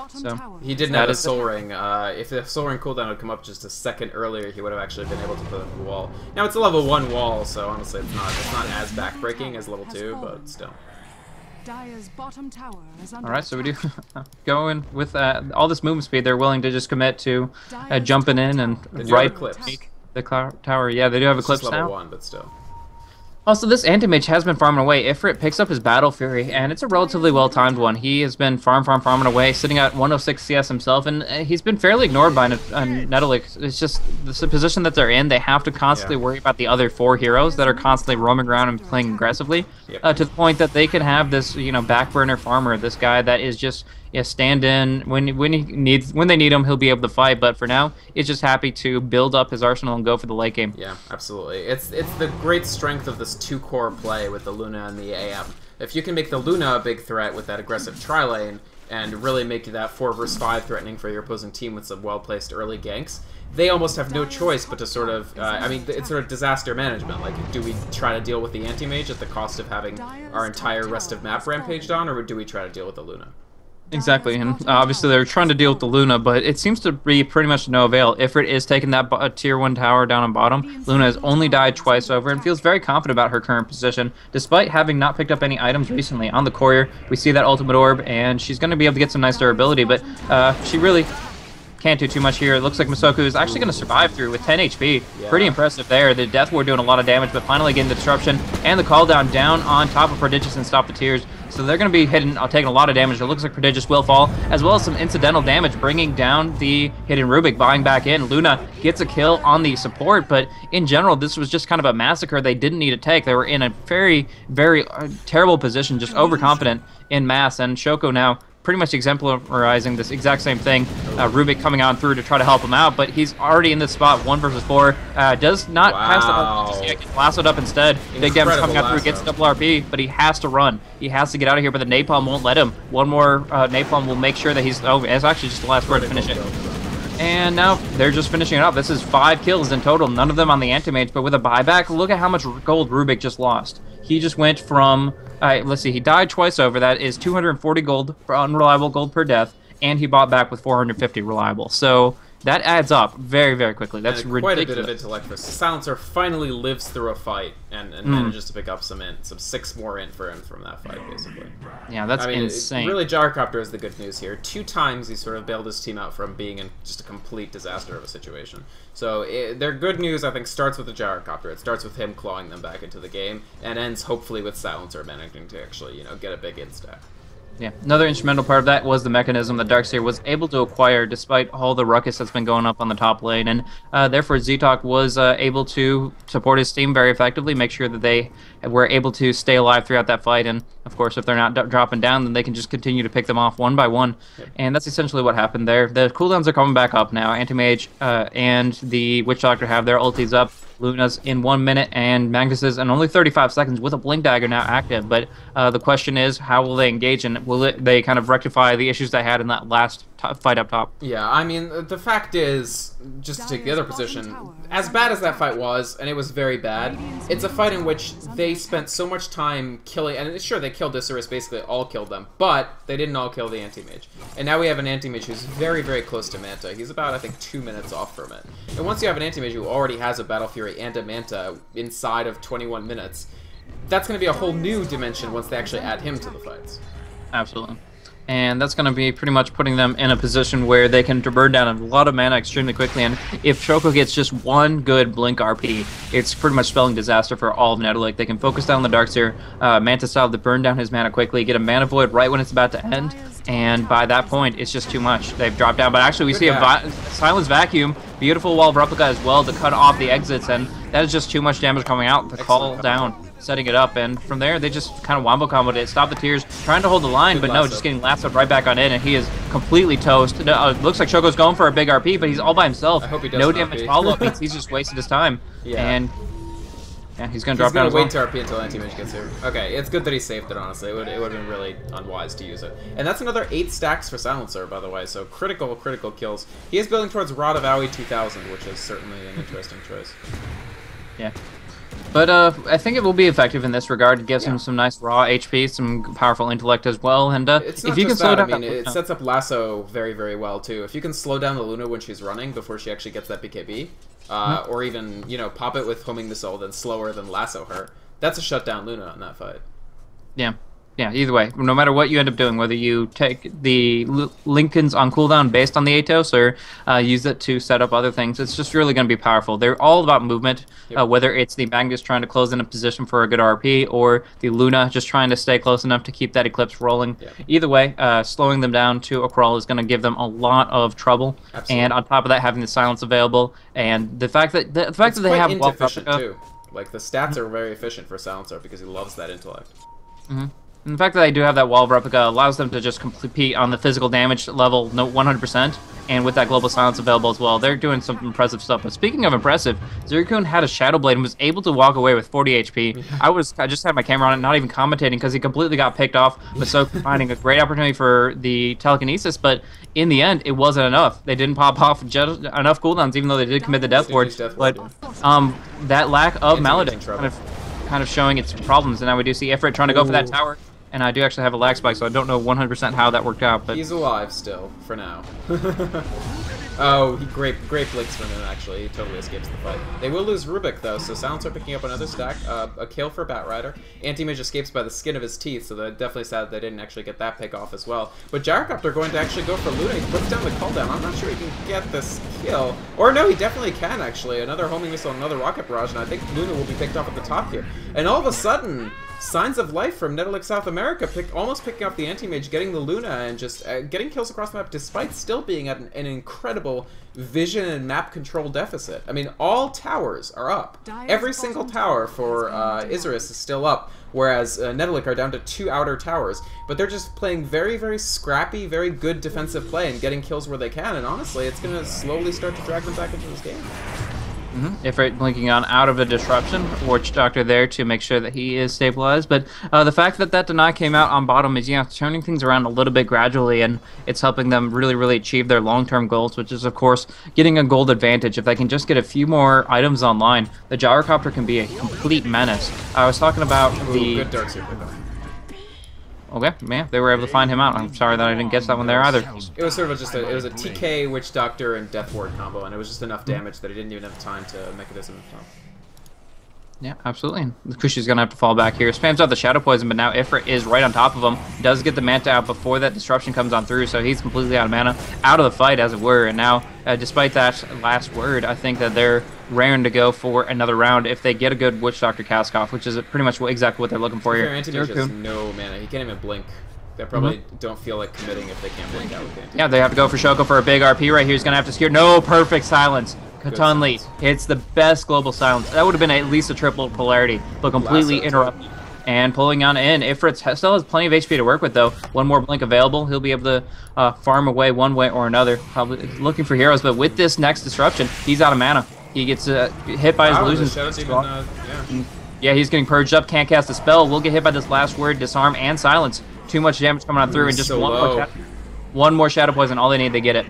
So he didn't have a Soul Ring. If the Soul Ring cooldown had come up just a second earlier, he would have actually been able to put up the wall. Now it's a level 1 wall, so honestly it's not as backbreaking as level 2, but still. Alright, so we do go in with all this movement speed. They're willing to just commit to jumping in and right take the tower. Yeah, they do have Eclipse now. Level 1, but still. Also, this Anti-Mage has been farming away. Ifrit picks up his Battle Fury, and it's a relatively well-timed one. He has been farming away, sitting at 106 CS himself, and he's been fairly ignored by Netolic. It's just the position that they're in. They have to constantly worry about the other 4 heroes that are constantly roaming around and playing aggressively, to the point that they can have this, back burner farmer, this guy that is just stand in when they need him, he'll be able to fight. But for now, he's just happy to build up his arsenal and go for the late game. Yeah, absolutely. It's the great strength of this 2-core play with the Luna and the AM. If you can make the Luna a big threat with that aggressive tri-lane and really make that 4 vs 5 threatening for your opposing team with some well-placed early ganks, they almost have no choice but to sort of, I mean, it's sort of disaster management. Like, do we try to deal with the Anti-Mage at the cost of having our entire rest of map rampaged on, or do we try to deal with the Luna? Exactly, and obviously they're trying to deal with the Luna, but it seems to be pretty much no avail. Ifrit is taking that tier 1 tower down on bottom. Luna has only died twice over and feels very confident about her current position, despite having not picked up any items recently. On the courier, we see that ultimate orb, and she's going to be able to get some nice durability, but she really can't do too much here. It looks like Misoko is actually going to survive through with 10 HP. Pretty impressive there. The Death Ward doing a lot of damage, but finally getting the disruption and the call down on top of Prodigious and Stop the Tears. So they're going to be taking a lot of damage. It looks like Prodigious will fall, as well as some incidental damage, bringing down the hidden Rubik, buying back in. Luna gets a kill on the support, but in general, this was just kind of a massacre they didn't need to take. They were in a very, very terrible position, just overconfident in mass, and Shoko now pretty much exemplarizing this exact same thing. Rubik coming on through to try to help him out, but he's already in this spot, 1 versus 4. Does not pass the just gets lassoed up instead. Big Damage coming out through, gets double RP, but he has to run. He has to get out of here, but the Napalm won't let him. One more Napalm will make sure that he's... Oh, it's actually just the last word to finish it. And now they're just finishing it up. This is 5 kills in total, none of them on the Anti-Mage, but with a buyback, look at how much gold Rubik just lost. He just went from... let's see, he died twice over. That is 240 gold for unreliable gold per death, and he bought back with 450 reliable. So that adds up very, very quickly. That's ridiculous. Quite a bit of intellect for Silencer. Finally lives through a fight and manages to pick up some 6 more int for him from that fight, basically. Yeah, that's insane. Really, Gyrocopter is the good news here. 2 times he sort of bailed his team out from being in just a complete disaster of a situation. So their good news, I think, starts with the Gyrocopter. It starts with him clawing them back into the game, and ends hopefully with Silencer managing to actually, you know, get a big int stack. Yeah, another instrumental part of that was the mechanism that Darkseer was able to acquire despite all the ruckus that's been going up on the top lane, and therefore Ztalk was able to support his team very effectively, make sure that they were able to stay alive throughout that fight, and of course if they're not dropping down, then they can just continue to pick them off one by one. Yep. And that's essentially what happened there. The cooldowns are coming back up now. Anti-Mage and the Witch Doctor have their ultis up. Luna's in 1 minute, and Magnus's in only 35 seconds with a Blink Dagger now active. But the question is, how will they engage, and will they kind of rectify the issues they had in that last fight up top? Yeah, I mean, the fact is, just to take the other position, as bad as that fight was, and it was very bad, it's a fight in which they spent so much time killing, and sure, they killed Isurus, basically all killed them, but they didn't all kill the Anti-Mage. And now we have an Anti-Mage who's very, very close to Manta. He's about, I think, 2 minutes off from it. And once you have an Anti-Mage who already has a Battle Fury and a Manta inside of 21 minutes, that's going to be a whole new dimension once they actually add him to the fights. Absolutely. And that's going to be pretty much putting them in a position where they can burn down a lot of mana extremely quickly. And if Choco gets just 1 good Blink RP, it's pretty much spelling disaster for all of Netolic. They can focus down the Darkseer, Manta style to burn down his mana quickly, get a Mana Void right when it's about to end, and by that point, it's just too much. They've dropped down, but actually we see a Silence Vacuum, beautiful Wall of Replica as well to cut off the exits, and that is just too much damage coming out to call down, setting it up, and from there they just kind of wombo comboed it, stopped the tears, trying to hold the line, but no, just getting lassoed right back on in, and he is completely toast. Looks like Choco's going for a big RP, but he's all by himself. I hope he does no damage follow-up means he's just wasted his time. Yeah. And yeah, he's gonna drop down as well. well. Wait to RP until Anti-Mage gets here. Okay, it's good that he saved it, honestly. It would have been really unwise to use it. And that's another 8 stacks for Silencer, by the way, so critical kills. He is building towards Rod of Aoi 2000, which is certainly an interesting choice. Yeah. But I think it will be effective in this regard. It gives him some nice raw HP, some powerful intellect as well, and it's not if you can slow down, I mean, it sets up Lasso very, very well too. If you can slow down the Luna when she's running before she actually gets that BKB, or even, you know, pop it with Homing Missile, then slower than Lasso her, that's a shutdown Luna on that fight. Yeah. Yeah, either way, no matter what you end up doing, whether you take the Lincolns on cooldown based on the Atos or use it to set up other things, it's just really going to be powerful. They're all about movement, whether it's the Magnus trying to close in a position for a good RP or the Luna just trying to stay close enough to keep that Eclipse rolling. Either way, slowing them down to a crawl is going to give them a lot of trouble. Absolutely. And on top of that, having the silence available and the fact that they have Wall of Replica too. Like the stats are very efficient for Silencer because he loves that intellect. And the fact that they do have that Wall of Replica allows them to just compete on the physical damage level 100%, and with that Global Silence available as well, they're doing some impressive stuff. But speaking of impressive, Zerikun had a Shadow Blade and was able to walk away with 40 HP. I just had my camera on it, not even commentating, because he completely got picked off. Masoke finding a great opportunity for the telekinesis, but in the end, it wasn't enough. They didn't pop off just enough cooldowns, even though they did commit the Death Ward. But that lack of Maledict kind of showing its problems, and now we do see Ifrit trying to go for that tower. And I do actually have a lag spike, so I don't know 100% how that worked out. But he's alive still, for now. Oh, great blinks from him, actually. He totally escapes the fight. They will lose Rubik, though, so Silencer picking up another stack. A kill for Batrider. Anti-Mage escapes by the skin of his teeth, so they're definitely sad they didn't actually get that pick off as well. But Gyrocopter going to actually go for Luna. He puts down the cooldown. I'm not sure he can get this kill. Or no, he definitely can, actually. Another homing missile, another rocket barrage, and I think Luna will be picked off at the top here. And all of a sudden, signs of life from Netolic South America, almost picking up the anti-mage, getting the Luna, and just getting kills across the map despite still being at an incredible vision and map control deficit. I mean, all towers are up. Every single tower for Isurus is still up, whereas Netolic are down to 2 outer towers. But they're just playing very, very scrappy, very good defensive play and getting kills where they can, and honestly, it's going to slowly start to drag them back into this game. Ifrit blinking on out of a disruption. Witch Doctor there to make sure that he is stabilized. But the fact that that deny came out on bottom is, turning things around a little bit gradually, and it's helping them really, really achieve their long-term goals, which is, of course, getting a gold advantage. If they can just get a few more items online, the Gyrocopter can be a complete menace. I was talking about the... Good Dark Super, though. Okay, man, they were able to find him out. I'm sorry that I didn't get that one there either. It was sort of just it was a TK, Witch Doctor, and Death Ward combo, and it was just enough damage that he didn't even have time to mechanism himself. Yeah, absolutely. Kushi's going to have to fall back here. Spams out the Shadow Poison, but now Ifrit is right on top of him. Does get the Manta out before that disruption comes on through, so he's completely out of mana, out of the fight, as it were. And now, despite that last word, I think that they're raring to go for another round if they get a good Witch Doctor cast off, which is pretty much exactly what they're looking for here. Anti-Mage has no mana. He can't even blink. They probably don't feel like committing if they can't blink out with the Anti-Mage. Yeah, they have to go for Shoko for a big RP right here. He's going to have to secure. No, perfect silence. Katunli hits the best global silence. That would have been at least a triple polarity, but completely interrupted. And pulling on in. Ifrit still has plenty of HP to work with, though. One more blink available. He'll be able to farm away one way or another. Probably looking for heroes, but with this next disruption, he's out of mana. He gets hit by his illusions. Yeah, he's getting purged up. Can't cast a spell. Will get hit by this last word, disarm and silence. Too much damage coming on through, and just one more Shadow Poison. All they need, they get it.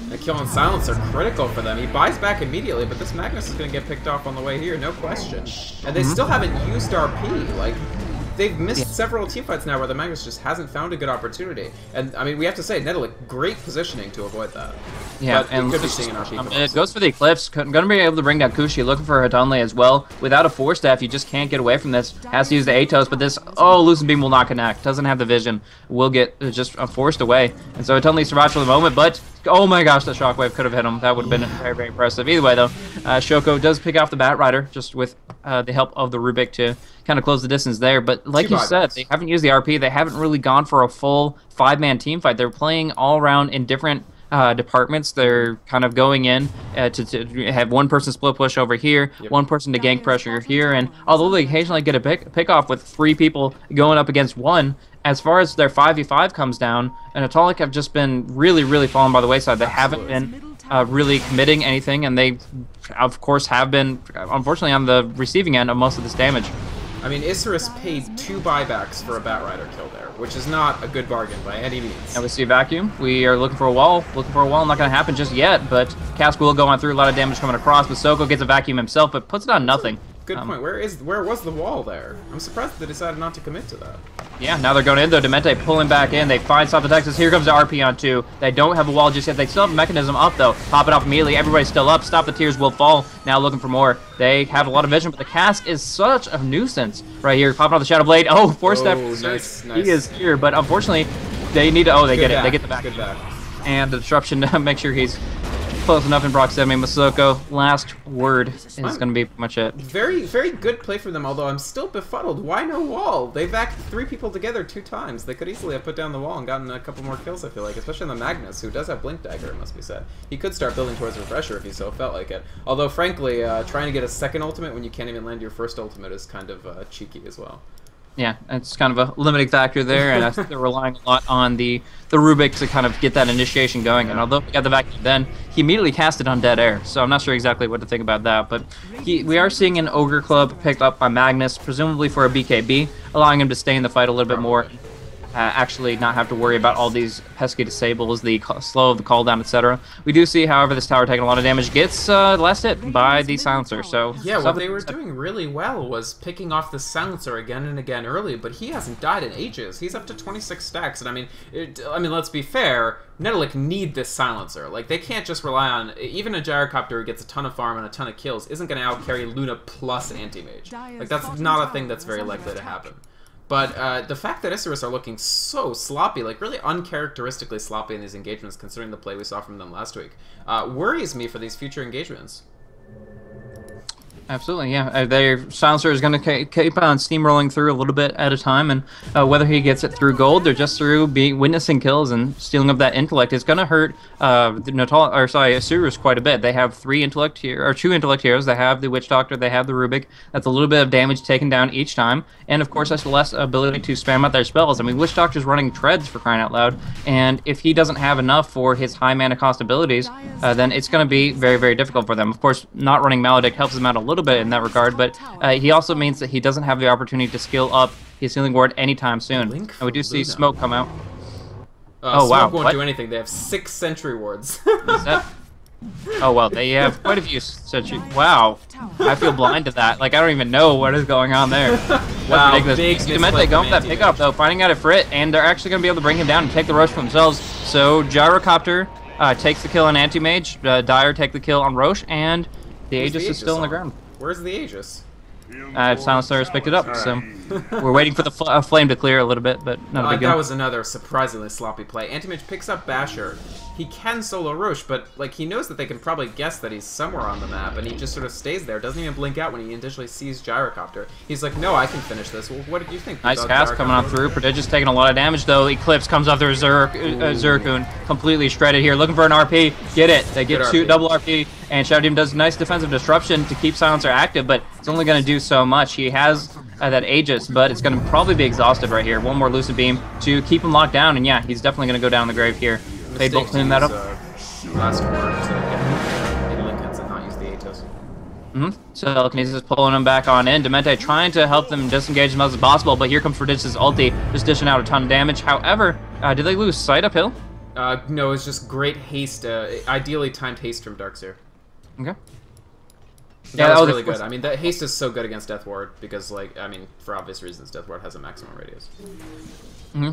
The kill and silence are critical for them. He buys back immediately, but this Magnus is going to get picked off on the way here, no question. And they still haven't used RP. Like, they've missed several teamfights now where the Magnus just hasn't found a good opportunity. And, I mean, we have to say, Netolic, great positioning to avoid that. Yeah, but and could be seeing an RP. It goes for the Eclipse. Going to be able to bring down Kushi, looking for Hatunli as well. Without a Force Staff, you just can't get away from this. Has to use the Atos, but this, Lucent Beam will not connect. Doesn't have the vision. Will get just forced away. And so Hatunli survives for the moment, but oh my gosh, that Shockwave could have hit him. That would have been very, very impressive. Either way, though, Shoko does pick off the Bat Rider, just with the help of the Rubik to kind of close the distance there. But like you said, they haven't used the RP. They haven't really gone for a full 5-man team fight. They're playing all around in different departments. They're kind of going in to have one person split push over here, one person to gank pressure here, and although they occasionally get a pick off with 3 people going up against 1, as far as their 5v5 comes down, and Netolic have just been really, really fallen by the wayside. They haven't been really committing anything, and they, of course, have been, unfortunately, on the receiving end of most of this damage. I mean, Isurus paid 2 buybacks for a Bat Rider kill there, which is not a good bargain by any means. Now we see a vacuum. We are looking for a wall. Not going to happen just yet, but Cask will go on through. A lot of damage coming across, but Soko gets a vacuum himself, but puts it on nothing. Good point. Where was the wall there? I'm surprised they decided not to commit to that. Yeah, now they're going in, though. Demente pulling back in. They find South of Texas. Here comes the RP on 2. They don't have a wall just yet. They still have a mechanism up, though. Pop it off immediately. Everybody's still up. Stop the Tears will fall. Now looking for more. They have a lot of vision, but the Cask is such a nuisance right here. Popping off the Shadow Blade. Oh, Force Step. Nice. He is here, but unfortunately, they need to... they get it. They get the back. Good back. And the disruption to make sure he's close enough in proximity. Masoko, last word is going to be pretty much it. Very, very good play for them, although I'm still befuddled. Why no wall? They backed 3 people together 2 times. They could easily have put down the wall and gotten a couple more kills, I feel like, especially on the Magnus, who does have Blink Dagger, it must be said. He could start building towards Refresher if he so felt like it. Although, frankly, trying to get a second ultimate when you can't even land your first ultimate is kind of cheeky as well. Yeah, it's kind of a limiting factor there, and I think they're relying a lot on the Rubik to kind of get that initiation going. And although we got the vacuum then, he immediately cast it on dead air, so I'm not sure exactly what to think about that. But we are seeing an Ogre Club picked up by Magnus, presumably for a BKB, allowing him to stay in the fight a little bit more. Actually not have to worry about all these pesky disables, the slow of the call down, etc. We do see, however, this tower taking a lot of damage, gets last hit by the silencer. So yeah, what they were doing really well was picking off the silencer again and again early, but he hasn't died in ages. He's up to 26 stacks, and I mean, let's be fair. Netolic need this silencer. Like, they can't just rely on... Even a Gyrocopter who gets a ton of farm and a ton of kills isn't going to outcarry Luna plus Anti-Mage. Like, that's not a thing that's very likely to happen. But the fact that Isurus are looking so sloppy, like really uncharacteristically sloppy in these engagements, considering the play we saw from them last week, worries me for these future engagements. Absolutely, yeah. Their silencer is going to keep on steamrolling through a little bit at a time, and whether he gets it through gold or just through witnessing kills and stealing of that intellect is going to hurt Isurus quite a bit. They have 2 intellect heroes. They have the Witch Doctor, they have the Rubik. That's a little bit of damage taken down each time, and of course that's less ability to spam out their spells. I mean, Witch Doctor's running treads for crying out loud, and if he doesn't have enough for his high mana cost abilities, then it's going to be very, very difficult for them. Of course, not running Maledict helps them out a little bit in that regard, but he also means that he doesn't have the opportunity to skill up his healing ward anytime soon. And we do see smoke come out. Oh wow! Smoke won't do anything. They have 6 sentry wards. Oh well, they have quite a few sentry. Wow, I feel blind to that. Like I don't even know what is going on there. Wow, big Demente going for that pickup though, finding out a Frit, and they're actually going to be able to bring him down and take the rush for themselves. So Gyrocopter takes the kill on Anti-Mage, Dire take the kill on Roche, and the Aegis is still on the ground. Where's the Aegis? Silencer has picked it up, so we're waiting for the flame to clear a little bit, but not a big deal. That was another surprisingly sloppy play. Anti-Mage picks up Basher. He can solo Roche, but like he knows that they can probably guess that he's somewhere on the map, and he just sort of stays there, doesn't even blink out when he initially sees Gyrocopter. He's like, no, I can finish this. Well, what did you think? Nice cast coming on through. Prodigious taking a lot of damage, though. Eclipse comes off their Zerkun, completely shredded here, looking for an RP. Get it. They get 2 double RP, and Shadow Demon does nice defensive disruption to keep Silencer active, but it's only going to do so much. He has that Aegis, but it's going to probably be exhausted right here. One more Lucid Beam to keep him locked down, and yeah, he's definitely going to go down the grave here. They both clean that up. Last word to get Linkens and not use the Aegis. So Telekinesis pulling him back on in. Demente trying to help them disengage as much as possible, but here comes Prodigious' ulti, just dishing out a ton of damage. However, did they lose sight uphill? No, it's just great haste, ideally timed haste from Darkseer. Okay. That was really good. I mean, that haste is so good against Death Ward because, like, I mean, for obvious reasons, Death Ward has a maximum radius.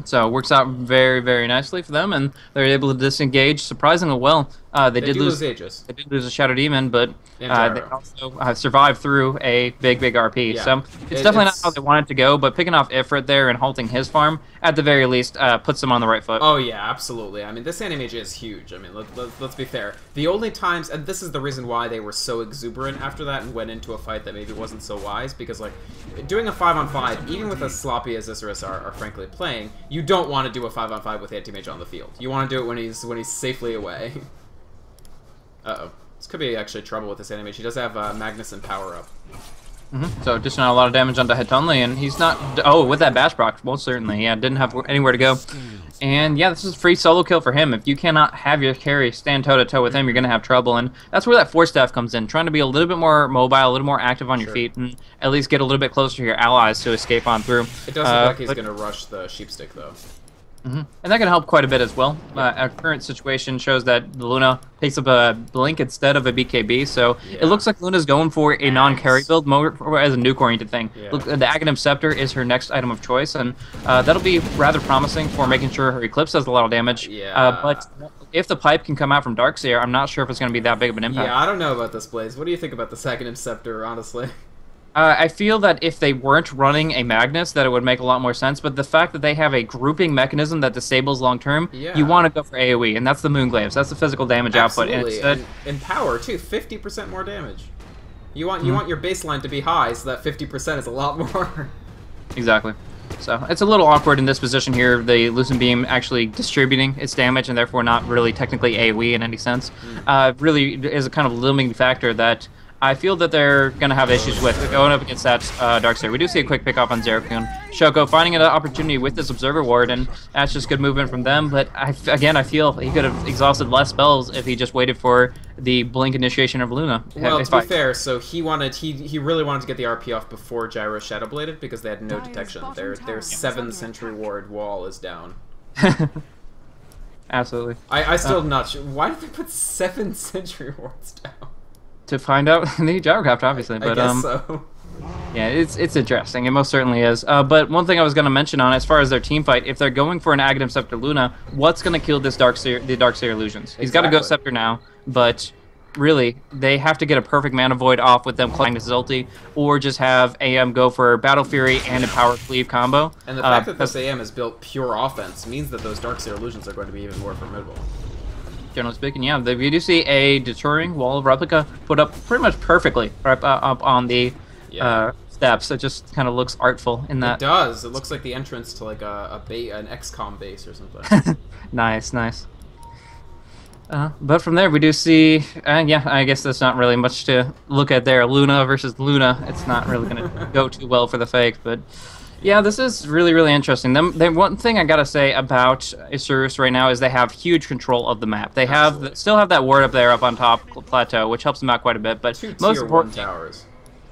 So it works out very, very nicely for them, and they're able to disengage surprisingly well. They did lose Aegis. They did lose a Shadow Demon, but they also survived through a big RP. Yeah. So it's definitely not how they wanted to go, but picking off Ifrit there and halting his farm, at the very least, puts them on the right foot. Oh yeah, absolutely. I mean, this Anti-Mage is huge. I mean, let's be fair. The only times, and this is the reason why they were so exuberant after that and went into a fight that maybe wasn't so wise, because like, doing a 5-on-5, even with as sloppy as Isurus are frankly playing, you don't want to do a 5-on-5 with Anti-Mage on the field. You want to do it when he's safely away. Uh-oh. This could be actually trouble with this Anti-Mage. He does have Magnus and power up. So dishing out a lot of damage onto Hetunli, and he's not... Oh, with that Bash Proc, most certainly. Yeah, didn't have anywhere to go. And yeah, this is a free solo kill for him. If you cannot have your carry stand toe-to-toe with him, you're going to have trouble. And that's where that Force Staff comes in, trying to be a little bit more mobile, a little more active on your feet, and at least get a little bit closer to your allies to escape on through. It does look like he's going to rush the Sheepstick, though. And that can help quite a bit as well. Our current situation shows that the Luna picks up a Blink instead of a BKB, so it looks like Luna's going for a non-carry build, more as a nuke-oriented thing. Look, the Aghanim Scepter is her next item of choice, and that'll be rather promising for making sure her Eclipse does a lot of damage. But if the pipe can come out from Darkseer, I'm not sure if it's going to be that big of an impact. Yeah, I don't know about this, Blaze. What do you think about the Aghanim Scepter, honestly? I feel that if they weren't running a Magnus, that it would make a lot more sense, but the fact that they have a grouping mechanism that disables long-term, you want to go for AoE, and that's the Moonglaves. That's the physical damage output. And power, too. 50% more damage. You want your baseline to be high, so that 50% is a lot more. Exactly. So it's a little awkward in this position here, the Lucent Beam actually distributing its damage, and therefore not really technically AoE in any sense. Really is a kind of limiting factor that I feel that they're going to have issues with going up against that Darkseer. We do see a quick pick off on Zerkun. Shoko finding an opportunity with this Observer Ward, and that's just good movement from them. But again, I feel he could have exhausted less spells if he just waited for the Blink initiation of Luna. Well, to be fair, so he really wanted to get the RP off before Gyro Shadowbladed because they had no detection. Their 7 Sentry Ward wall is down. Absolutely. I still am not sure. Why did they put 7 Sentry Wards down? To find out the Gyrocopter, obviously, but I guess so. Yeah, it's interesting. It most certainly is. But one thing I was going to mention on as far as their team fight, if they're going for an Aghanim Scepter Luna, what's going to kill this the Darkseer Illusions? He's got to go Scepter now, but really they have to get a perfect Mana Void off with them claiming this ulti, or just have AM go for Battle Fury and a Power Cleave combo. And the fact that this AM is built pure offense means that those Darkseer Illusions are going to be even more formidable. generally speaking. Yeah, we do see a deterring wall of replica put up pretty much perfectly right up on the steps. It just kind of looks artful in that. It does. It looks like the entrance to like an XCOM base or something. Nice. But from there, we do see, yeah, I guess there's not really much to look at there. Luna versus Luna. It's not really going to go too well for the fake, but yeah, this is really, really interesting. One thing I got to say about Isurus right now is they have huge control of the map. They still have that ward up there up on top plateau, which helps them out quite a bit, but most important towers.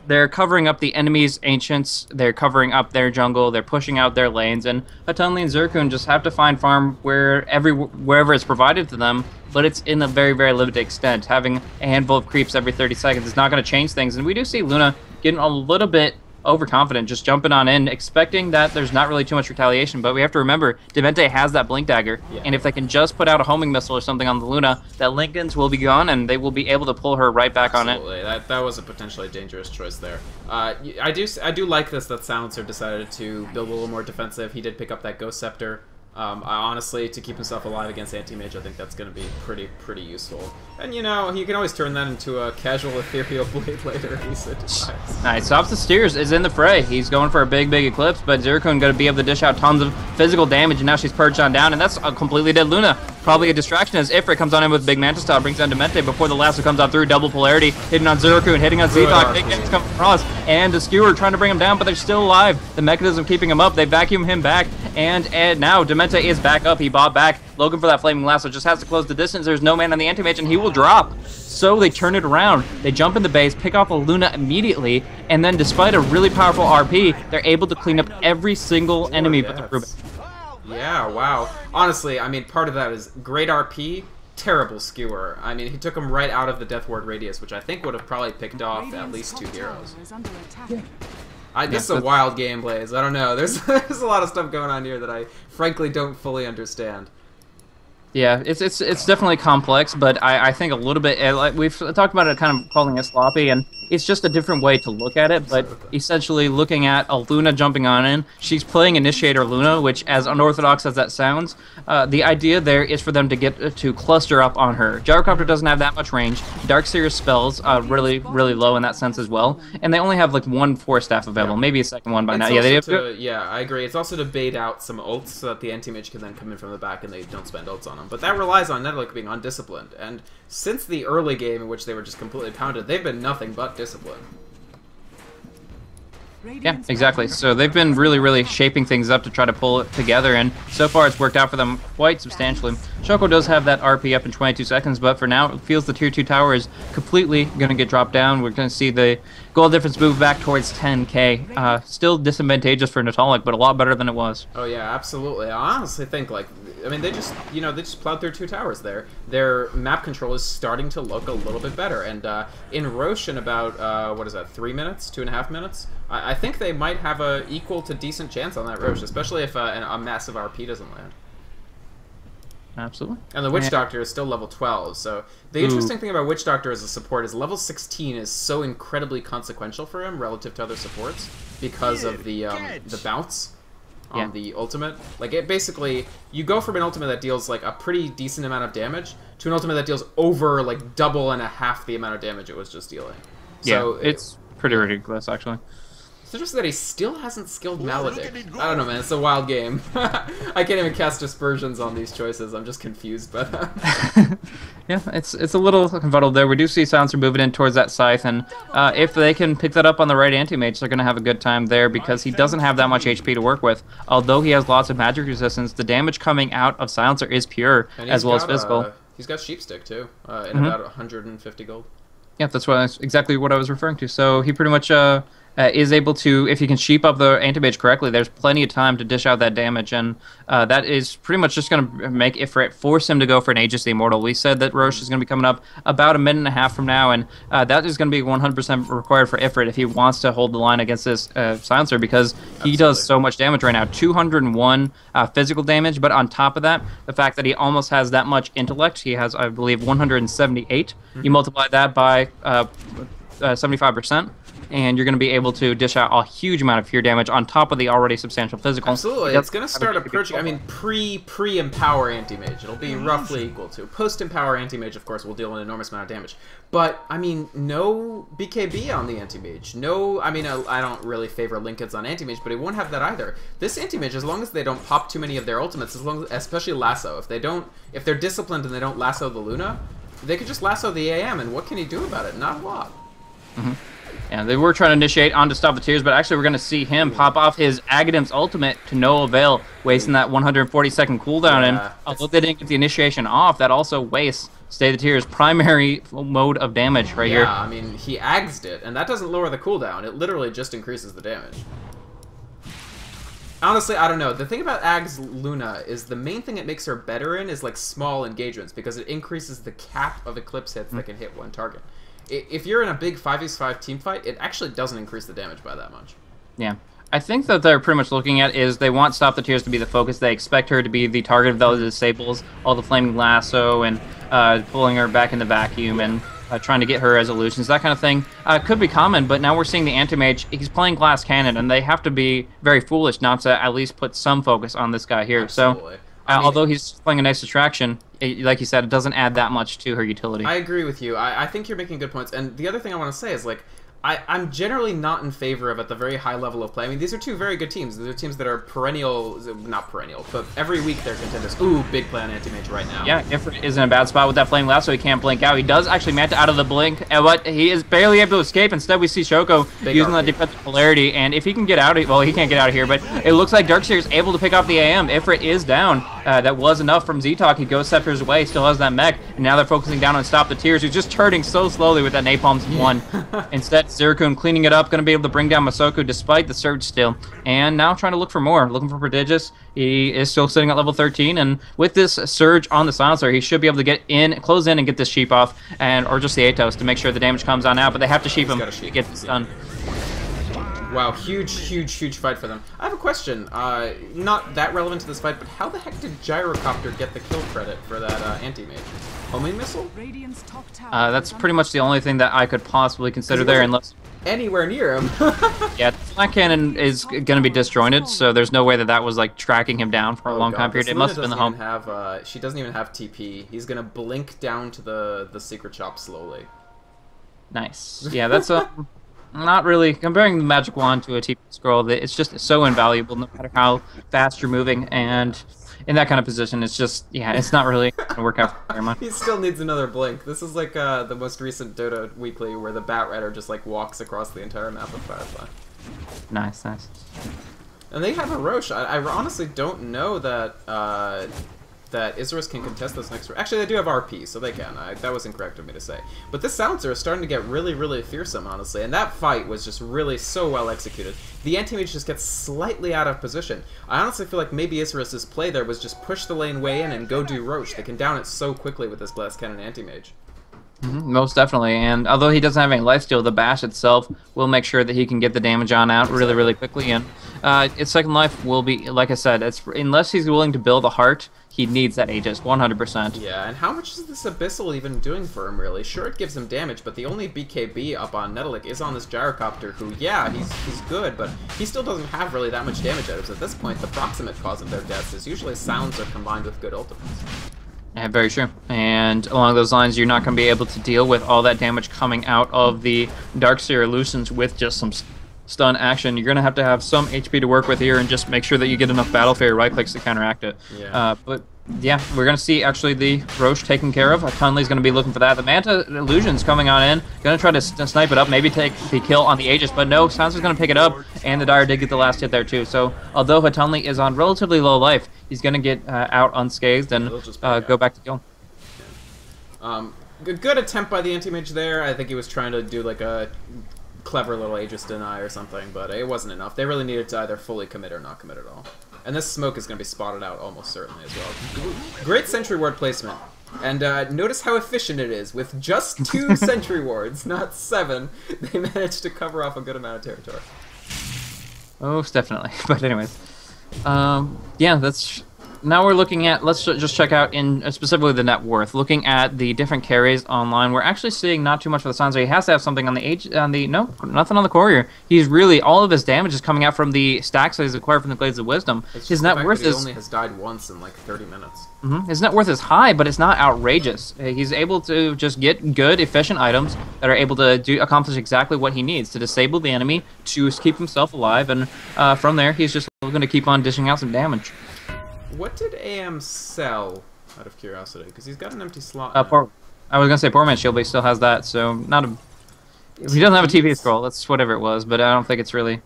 They're covering up the enemy's ancients, they're covering up their jungle, they're pushing out their lanes, and Hatunli and Zerkun just have to find farm wherever it's provided to them, but it's in a very, very limited extent. Having a handful of creeps every 30 seconds is not going to change things, and we do see Luna getting a little bit overconfident, just jumping on in, expecting that there's not really too much retaliation, but we have to remember, Demente has that Blink Dagger, and if they can just put out a homing missile or something on the Luna, that Lincoln's will be gone, and they will be able to pull her right back on it. That was a potentially dangerous choice there. I do like this, that Silencer decided to build a little more defensive. He did pick up that Ghost Scepter. Honestly, to keep himself alive against Anti-Mage, I think that's going to be pretty useful. And, you know, he can always turn that into a casual Ethereal Blade later. Nice. Off the Steers is in the fray. He's going for a big Eclipse, but Zerkun going to be able to dish out tons of physical damage, and now she's purged on down, and that's a completely dead Luna. Probably a distraction as Ifrit comes on in with big Mantis Style, brings down Demente before the lasso comes out through. Double polarity, hitting on Zerkun, hitting on Zethok, big damage coming across, and the Skewer trying to bring him down, but they're still alive. The mechanism keeping him up. They vacuum him back, and now Demente is back up. He bought back. Logan for that flaming lasso just has to close the distance. There's no man on the Anti-Mage, and he will drop. So they turn it around. They jump in the base, pick off a Luna immediately, and then despite a really powerful RP, they're able to clean up every single enemy but the Rubik. Yeah, wow. Honestly, I mean, part of that is great RP, terrible Skewer. I mean, he took him right out of the Death Ward radius, which I think would have probably picked off at least 2 heroes. This is a wild game, Blaze. I don't know. There's a lot of stuff going on here that I frankly don't fully understand. Yeah, it's definitely complex, but I think a little bit, like we've talked about it, kind of calling it sloppy, and it's just a different way to look at it, but essentially looking at a Luna jumping on in, she's playing Initiator Luna, which, as unorthodox as that sounds, the idea there is for them to get to cluster up on her. Gyrocopter doesn't have that much range, Darkseer's spells really low in that sense as well, and they only have like 1 Force Staff available, maybe a second one by now. Yeah, I agree. It's also to bait out some ults so that the Anti-Mage can then come in from the back and they don't spend ults on them. But that relies on Netolic being undisciplined, and since the early game in which they were just completely pounded, they've been nothing but disciplined. Yeah, exactly. So they've been really shaping things up to try to pull it together, and so far it's worked out for them quite substantially. Shoko does have that RP up in 22 seconds, but for now it feels the tier 2 tower is completely going to get dropped down. We're going to see the gold difference move back towards 10k. Still disadvantageous for Netolic, but a lot better than it was. Oh yeah, absolutely. I honestly think, like, I mean, they just plowed through 2 towers there. Their map control is starting to look a little bit better, and in Roche in about, what is that, 3 minutes, 2.5 minutes? I think they might have a equal to decent chance on that Roche, especially if a massive RP doesn't land. Absolutely. And the Witch Doctor is still level 12, so the interesting thing about Witch Doctor as a support is level 16 is so incredibly consequential for him relative to other supports because of the bounce on the ultimate. Like, it basically, you go from an ultimate that deals like a pretty decent amount of damage to an ultimate that deals over like 2.5 the amount of damage it was just dealing. So it's pretty ridiculous, actually. It's interesting that he still hasn't skilled Maledict. I don't know, man. It's a wild game. I can't even cast Dispersions on these choices. I'm just confused by that. Yeah, it's a little confuddled there. We do see Silencer moving in towards that Scythe, and if they can pick that up on the right Anti-Mage, they're going to have a good time there because he doesn't have that much HP to work with. Although he has lots of magic resistance, the damage coming out of Silencer is pure as well as physical. He's got Sheepstick, too, in about 150 gold. Yeah, that's exactly what I was referring to. So he pretty much is able to, if he can sheep up the Anti-Mage correctly, there's plenty of time to dish out that damage, and that is pretty much just going to make Ifrit force him to go for an Aegis the Immortal. We said that Roche is going to be coming up about 1.5 minutes from now, and that is going to be 100% required for Ifrit if he wants to hold the line against this Silencer, because he does so much damage right now. 201 physical damage, but on top of that, the fact that he almost has that much intellect, he has, I believe, 178. You multiply that by 75%. and you're going to be able to dish out a huge amount of fear damage on top of the already substantial physical. Absolutely, it's going to start approaching. I mean, pre-empower anti-mage, it'll be roughly equal to post-empower anti-mage. Of course, will deal an enormous amount of damage, but I mean, no BKB on the anti-mage. No, I mean, I don't really favor Linkeds on anti-mage, but it won't have that either. This anti-mage, as long as they don't pop too many of their ultimates, especially lasso, if they're disciplined and they don't lasso the Luna, they could just lasso the AM, and what can he do about it? Not a lot. Yeah, they were trying to initiate on to stop the tears, but actually we're going to see him pop off his Agadim's ultimate to no avail, wasting that 140-second cooldown. And although they didn't get the initiation off, that also wastes Stay the Tears' primary mode of damage here. Yeah, I mean, he agsed it, and that doesn't lower the cooldown. It literally just increases the damage. Honestly, I don't know. The thing about Ag's Luna is the main thing it makes her better in is like small engagements, because it increases the cap of Eclipse hits that can hit one target. If you're in a big 5v5 team fight, it actually doesn't increase the damage by that much. Yeah. I think that they're pretty much looking at is they want Stop the Tears to be the focus. They expect her to be the target of those disables, all the Flaming Lasso, and pulling her back in the vacuum, and trying to get her resolutions, that kind of thing. Could be common, but now we're seeing the Anti-Mage, he's playing Glass Cannon, and they have to be very foolish not to at least put some focus on this guy here. Absolutely. So, although he's playing a nice distraction, like you said, it doesn't add that much to her utility. I agree with you. I think you're making good points. And the other thing I want to say is, like, I'm generally not in favor of at the very high level of play. I mean, these are two very good teams. These are teams that are perennial, not perennial, but every week they're contenders. Ooh, big play on Anti-Mage right now. Yeah, Ifrit is in a bad spot with that Flame Lasso. He can't blink out. He does actually Manta out of the blink, but he is barely able to escape. Instead, we see Shoko using that defensive polarity, and if he can get out of, well, he can't get out of here, but it looks like Darkseer is able to pick off the AM. Ifrit is down. That was enough from Z-Talk. He goes Scepter's way, still has that mech, and now they're focusing down on Stop the Tears, who's just turning so slowly with that Napalm's one. Instead, Zircon cleaning it up, going to be able to bring down Masoku despite the surge still, and now trying to look for more, looking for Prodigious. He is still sitting at level 13, and with this surge on the Silencer, he should be able to get in, close in, and get this sheep off, or just the Atos to make sure the damage comes on out, but they have to sheep him to get this done. Wow, huge fight for them. I have a question, not that relevant to this fight, but how the heck did Gyrocopter get the kill credit for that Anti-Mage? Homing missile? That's pretty much the only thing that I could possibly consider there, unless anywhere near him. Yeah, Flat Cannon is going to be disjointed, so there's no way that that was like tracking him down for a long time period. It must have been the home. She doesn't even have TP. He's going to blink down to the secret shop slowly. Nice. Yeah, that's not really comparing the magic wand to a TP scroll. It's just so invaluable, no matter how fast you're moving, and in that kind of position, it's just, yeah, it's not really going to work out very much. He still needs another blink. This is like the most recent Dota Weekly where the Bat Rider just like walks across the entire map of Firefly. Nice. And they have a Roche. I honestly don't know that that Isurus can contest this next round. Actually, they do have RP, so they can. That was incorrect of me to say. But this Silencer is starting to get really fearsome, honestly. And that fight was just really so well executed. The Anti-Mage just gets slightly out of position. I honestly feel like maybe Isurus' play there was just push the lane way in and go do Roche. They can down it so quickly with this Glass Cannon Anti-Mage. Most definitely, and although he doesn't have any lifesteal, the bash itself will make sure that he can get the damage on out really quickly, and its second life will be, like I said, unless he's willing to build a heart, he needs that Aegis, 100%. Yeah, and how much is this Abyssal even doing for him, really? Sure, it gives him damage, but the only BKB up on Netolic is on this Gyrocopter, who, yeah, he's good, but he still doesn't have really that much damage out of it. At this point, the proximate cause of their deaths is usually sounds are combined with good ultimates. Yeah, very true. And along those lines, you're not going to be able to deal with all that damage coming out of the Darkseer Illusions with just some stun action. You're going to have some HP to work with here and just make sure that you get enough Battle Fairy right clicks to counteract it. Yeah. But yeah, we're going to see actually the Roche taken care of. Tunley's going to be looking for that. The Manta Illusion's coming on in. Going to try to snipe it up, maybe take the kill on the Aegis, but no, Silencer's going to pick it up, and the Dire did get the last hit there too. So although Hatunley is on relatively low life, he's going to get out unscathed and go back to kill. Good attempt by the Anti-Mage there. I think he was trying to do like a clever little Aegis deny or something, but it wasn't enough. They really needed to either fully commit or not commit at all. And this smoke is going to be spotted out almost certainly as well. Great sentry ward placement. And notice how efficient it is. With just 2 sentry wards, not 7, they managed to cover off a good amount of territory. Most definitely. But anyways, yeah, that's now we're looking at, let's just check out in specifically the net worth. Looking at the different carries online, we're actually seeing not too much for the Sansa. He has to have something on the no, nothing on the courier. He's really, all of his damage is coming out from the stacks that he's acquired from the Glades of Wisdom. His net worth is... He only has died once in like 30 minutes. His net worth is high, but it's not outrageous. He's able to just get good, efficient items that are able to accomplish exactly what he needs to disable the enemy, to keep himself alive, and from there, he's just going to keep on dishing out some damage. What did AM sell, out of curiosity? Because he's got an empty slot. I was gonna say Poor Man's Shield, but he still has that, so not a... He doesn't have a TV scroll, that's whatever it was, but I don't think it's really...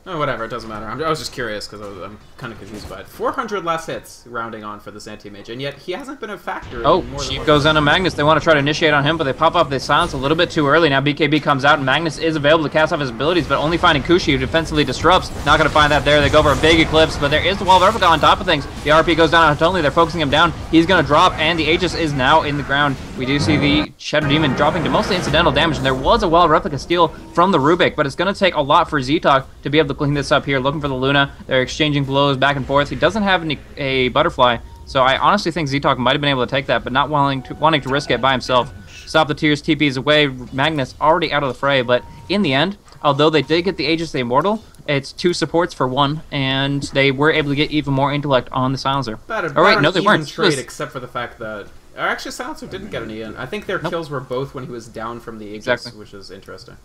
Oh, whatever, it doesn't matter. I was just curious, because I'm kind of confused by it. 400 last hits, rounding on for this anti-mage, and yet he hasn't been a factor. Oh, Sheep goes down to Magnus. They want to try to initiate on him, but they pop off the silence a little bit too early. Now BKB comes out, and Magnus is available to cast off his abilities, but only finding Kushi, who defensively disrupts. Not going to find that there. They go for a big Eclipse, but there is the Wall of Replica on top of things. The RP goes down on Totally. They're focusing him down. He's going to drop, and the Aegis is now in the ground. We do see the Shadow Demon dropping to mostly incidental damage, and there was a Wall of Replica steal from the Rubik, but it's going to take a lot for Z-Talk to be able to clean this up here. Looking for the Luna. They're exchanging blows back and forth. He doesn't have a butterfly, so I honestly think Z-Talk might have been able to take that, but not wanting to risk it by himself. Stop the Tears, TPs away. Magnus already out of the fray, but in the end, although they did get the Aegis the Immortal, it's 2 supports for 1, and they were able to get even more intellect on the Silencer. Oh wait, no, they weren't. Trade, except for the fact that... Actually, Silencer didn't get any in. I think their kills were both when he was down from the Aegis, which is interesting.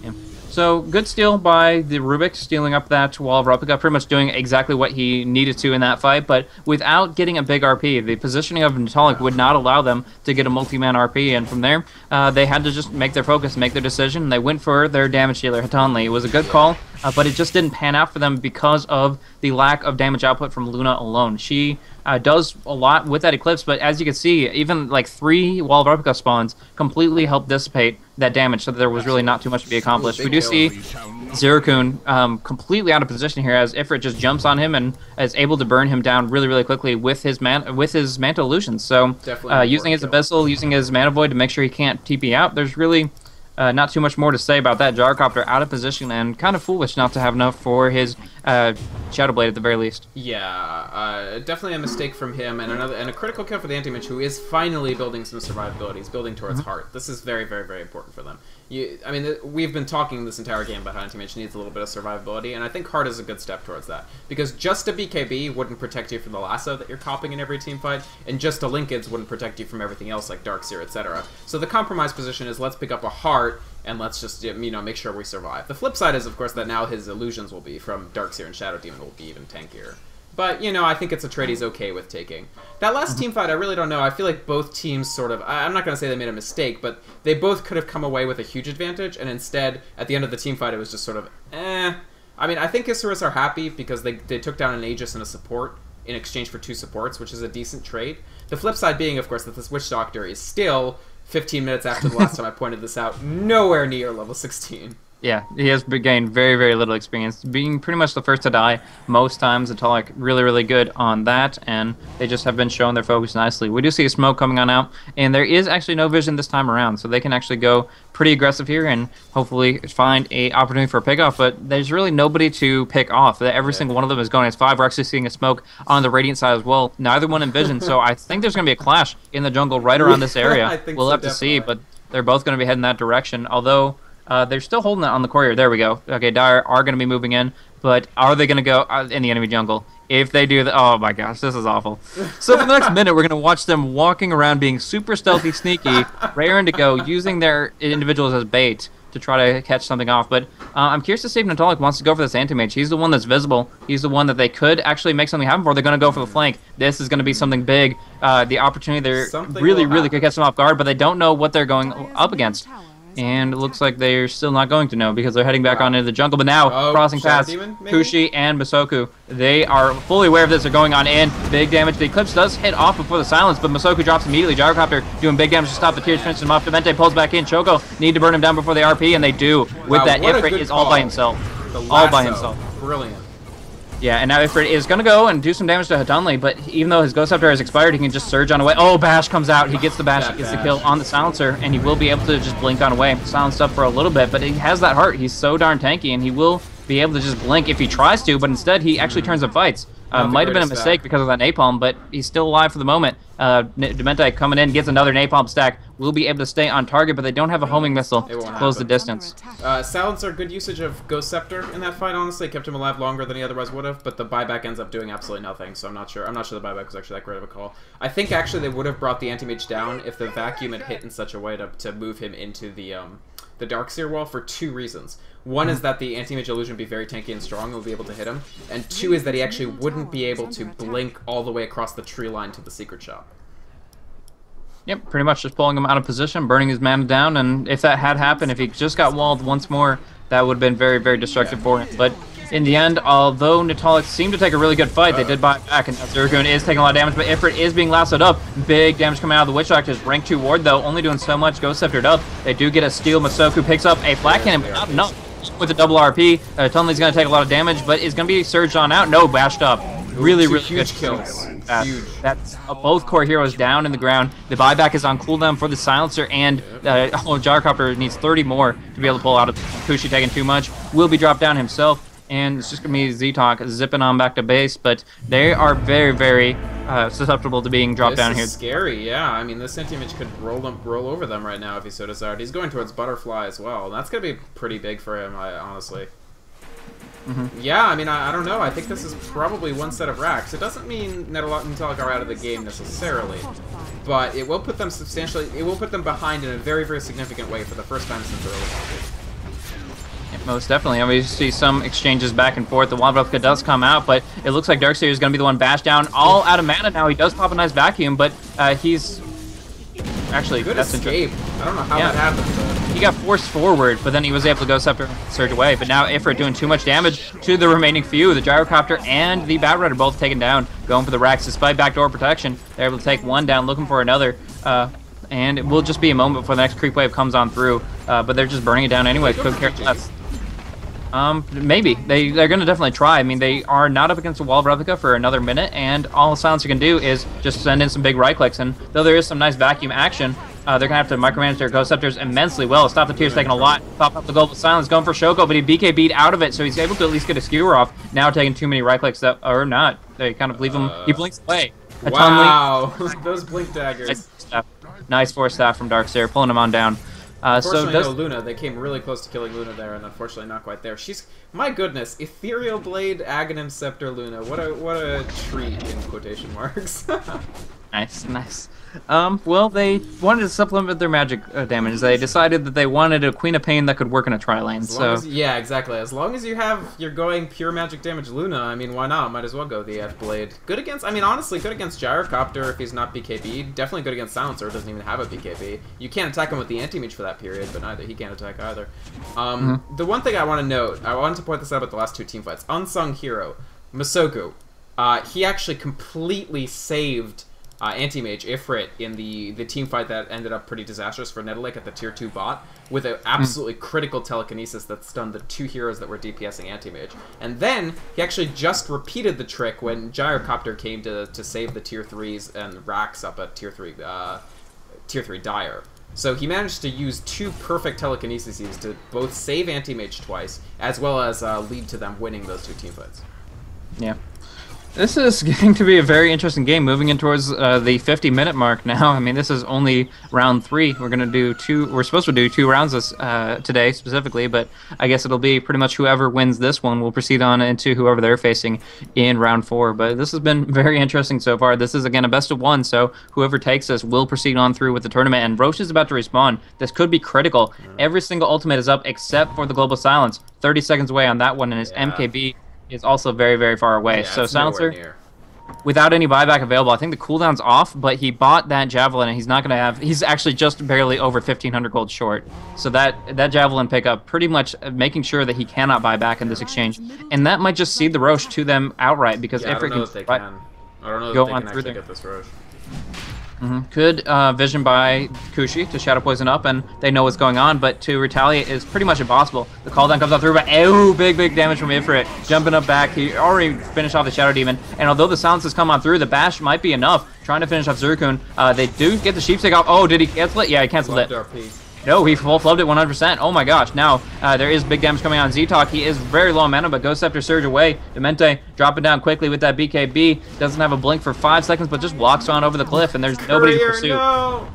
Yeah. So, good steal by the Rubik, stealing up that Wall of Replica, pretty much doing exactly what he needed to in that fight, but without getting a big RP. The positioning of Netolic would not allow them to get a multi-man RP, and from there, they had to just make their focus, make their decision, and they went for their damage dealer, Hitanli. It was a good call, but it just didn't pan out for them because of the lack of damage output from Luna alone. She does a lot with that Eclipse, but as you can see, even like 3 Wall of Replica spawns completely helped dissipate that damage, so there was really not too much to be accomplished. We do see Zerokun completely out of position here as Ifrit just jumps on him and is able to burn him down really, really quickly with his Mantle Illusions. So using his Abyssal, using his Mana Void to make sure he can't TP out, there's really not too much more to say about that. Gyrocopter out of position and kind of foolish not to have enough for his Shadow Blade at the very least. Yeah, definitely a mistake from him, and a critical kill for the anti-mage, who is finally building some survivability. He's building towards Heart. This is very, very, very important for them. I mean, we've been talking this entire game about how anti-mage needs a little bit of survivability, and I think Heart is a good step towards that. Because just a BKB wouldn't protect you from the lasso that you're copying in every team fight, and just a Linkage wouldn't protect you from everything else like Darkseer, etc. So the compromise position is let's pick up a Heart, and let's just, make sure we survive. The flip side is, of course, that now his illusions will be from Darkseer and Shadow Demon will be even tankier. But, I think it's a trade he's okay with taking. That last team fight, I really don't know. I feel like both teams sort of... I'm not going to say they made a mistake, but they both could have come away with a huge advantage, and instead, at the end of the team fight, it was just sort of, eh. I mean, I think Isurus are happy because they took down an Aegis and a support in exchange for 2 supports, which is a decent trade. The flip side being, of course, that this Witch Doctor is still, 15 minutes after the last time I pointed this out, nowhere near level 16. Yeah, he has gained very, very little experience, being pretty much the first to die most times. Netolic really, really good on that, and they just have been showing their focus nicely. We do see a smoke coming on out, and there is actually no vision this time around, so they can actually go pretty aggressive here and hopefully find a opportunity for a pick-off, but there's really nobody to pick off. Every single one of them is going as 5. We're actually seeing a smoke on the Radiant side as well. Neither one in vision, so I think there's going to be a clash in the jungle right around this area. We'll have to see, but they're both going to be heading that direction, although... they're still holding it on the courier. There we go. Okay, Dire are going to be moving in, but are they going to go in the enemy jungle? If they do that, oh my gosh, this is awful. So for the next minute, we're going to watch them walking around being super stealthy, sneaky, raring to go, using their individuals as bait to try to catch something off. But I'm curious to see if Netolic wants to go for this anti-mage. He's the one that's visible. He's the one that they could actually make something happen for. They're going to go for the flank. This is going to be something big. The opportunity, they're really could catch them off guard, but they don't know what they're going up against. And it looks like they're still not going to know because they're heading back on into the jungle. But now, crossing past Kushi and Masoku, they are fully aware of this. They're going on in. Big damage. The Eclipse does hit off before the silence, but Masoku drops immediately. Gyrocopter doing big damage to stop the Tears, finishing him off. Demente pulls back in. Choco need to burn him down before the RP, and they do. With that, Ifrit is all by himself. All by himself. Brilliant. Yeah, and now Ifrit is going to go and do some damage to Hitanli, but even though his Ghost Scepter has expired, he can just surge on away. Oh, Bash comes out. He gets the Bash, he gets the kill on the Silencer, and he will be able to just blink on away. Silenced up for a little bit, but he has that heart. He's so darn tanky, and he will be able to just blink if he tries to, but instead he actually turns and fights. Not the Might have been a greatest mistake stack. because of that napalm, but he's still alive for the moment. Dementi coming in, gets another napalm stack. Will be able to stay on target, but they don't have a homing missile It won't to close the happen. distance. Silencer, good usage of Ghost Scepter in that fight, honestly. Kept him alive longer than he otherwise would have, but the buyback ends up doing absolutely nothing, so I'm not sure. I'm not sure the buyback was actually that great of a call. I think actually they would have brought the Anti-Mage down if the vacuum had hit in such a way to move him into the Darkseer wall for two reasons. One is that the Anti-Mage Illusion would be very tanky and strong and would be able to hit him, and two is that he actually wouldn't be able to blink all the way across the tree line to the Secret Shop. Yep, pretty much just pulling him out of position, burning his mana down, and if that had happened, if he just got walled once more, that would have been very, very destructive for him. But in the end, although Netolic seemed to take a really good fight, they did buy it back, and Zergoon is taking a lot of damage, but Ifrit is being lassoed up. Big damage coming out of the Witch Doctor's rank 2 ward, though, only doing so much. Ghost Sceptered up. They do get a steal. Masoku picks up a flat cannon, but not enough. With a double RP, Tunley's going to take a lot of damage, but is going to be surged on out. No, bashed up. Really, really huge good kills. Huge. That's both core heroes down in the ground. The buyback is on cooldown for the Silencer, and Gyrocopter needs 30 more to be able to pull out of Kushi taking too much. Will be dropped down himself, and it's just going to be Z-Talk zipping on back to base, but they are very, very susceptible to being dropped down here. This is scary, yeah. I mean, this Anti-Mage could roll over them right now if he so desired. He's going towards Butterfly as well, and that's going to be pretty big for him, honestly. Yeah, I mean, I don't know. I think this is probably one set of racks. It doesn't mean Netolic are out of the game necessarily, but it will put them substantially. It will put them behind in a very, very significant way for the first time since early August. Yeah, most definitely. I mean, you see some exchanges back and forth. The Wild Replica does come out, but it looks like Darkseer is going to be the one bashed down. All out of mana now. He does pop a nice vacuum, but he's actually Good that's escape. I don't know how that happened. But... He got forced forward, but then he was able to go Scepter surge away. But now Ifrit doing too much damage to the remaining few. The Gyrocopter and the Bat Rider both taken down, going for the racks despite backdoor protection. They're able to take one down, looking for another. And it will just be a moment before the next creep wave comes on through. But they're just burning it down anyway. Couldn't care less. Maybe. They're going to definitely try. I mean, they are not up against a Wall of Replica for another minute, and all Silencer can do is just send in some big right clicks. And though there is some nice vacuum action, they're going to have to micromanage their Ghost Scepters immensely well. Stop the Tears taking a lot. Pop up the Global Silence, going for Shoko, but he BKB'd out of it, so he's able to at least get a skewer off. Now taking too many right clicks, that, or not. They kind of leave him. He blinks away. Wow, those blink daggers. Nice force staff from Darkseer, pulling him on down. Unfortunately, no Luna. They came really close to killing Luna there, and unfortunately not quite there. She's, my goodness, Ethereal Blade, Aghanim Scepter, Luna. What a treat in quotation marks. Nice, nice. Well, they wanted to supplement their magic damage. They decided that they wanted a Queen of Pain that could work in a tri-lane. So yeah, exactly. As long as you're going pure magic damage Luna, I mean, why not? Might as well go the Blade. Good against, I mean, honestly, good against Gyrocopter if he's not BKB. Definitely good against Silencer. Doesn't even have a BKB. You can't attack him with the Anti-Mage for that period, but neither he can't attack either. The one thing I want to note, I wanted to point this out about the last two team fights. Unsung hero, Masoku. He actually completely saved Anti-Mage Ifrit in the team fight that ended up pretty disastrous for Netolic at the tier 2 bot with an absolutely critical telekinesis that stunned the two heroes that were DPSing Anti-Mage. And then he actually just repeated the trick when Gyrocopter came to save the tier 3s and racks up at tier 3 Dire. So he managed to use two perfect telekineses to both save Anti-Mage twice as well as lead to them winning those two team fights. Yeah. This is getting to be a very interesting game, moving in towards the 50-minute mark now. I mean, this is only round 3. We're gonna do we're supposed to do 2 rounds this today specifically, but I guess it'll be pretty much whoever wins this one will proceed on into whoever they're facing in round 4. But this has been very interesting so far. This is again a best of 1, so whoever takes this will proceed on through with the tournament. And Roche is about to respawn. This could be critical. Every single ultimate is up except for the Global Silence. 30 seconds away on that one, and his MKB is also very, very far away. Yeah, so Silencer, without any buyback available, I think the cooldown's off, but he bought that Javelin, and he's not going to have... He's actually just barely over 1,500 gold short. So that Javelin pickup pretty much making sure that he cannot buy back in this exchange. And that might just cede the Roche to them outright, because I don't know if they can. I don't know if they can actually get this Roche. Could vision by Kushi to Shadow Poison up, and they know what's going on, but to retaliate is pretty much impossible. The cooldown comes out through, but big damage from Ifrit. Jumping up back, he already finished off the Shadow Demon, and although the silences come on through, the bash might be enough. Trying to finish off Zurkun. They do get the Sheepstick off. Oh, did he cancel it? Yeah, he canceled it. No, he full flubbed it 100%. Oh my gosh. Now, there is big damage coming on Z-Talk. He is very low on mana, but Ghost Scepter Surge away. Demente dropping down quickly with that BKB. Doesn't have a blink for 5 seconds, but just walks on over the cliff, and there's nobody to pursue. No!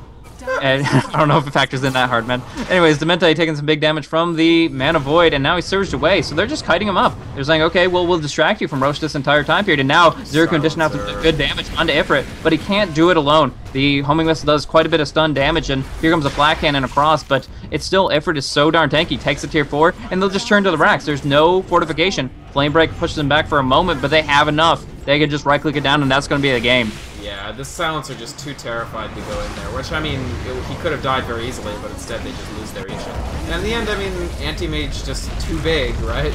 And I don't know if it factors in that hard, man. Anyways, Demente taking some big damage from the Mana Void, and now he's surged away, so they're just kiting him up. They're saying, okay, well, we'll distract you from Roche this entire time period, and now Zero can dish out some good damage onto Ifrit, but he can't do it alone. The Homing Missile does quite a bit of stun damage, and here comes a Flat Cannon across, but it's still, Ifrit is so darn tanky. Takes a tier 4, and they'll just turn to the racks. There's no fortification. Flame Break pushes them back for a moment, but they have enough. They can just right-click it down, and that's going to be the game. Yeah, the Silencer just too terrified to go in there, which, I mean, he could have died very easily, but instead they just lose their Isha. And in the end, I mean, Anti-Mage just too big, right?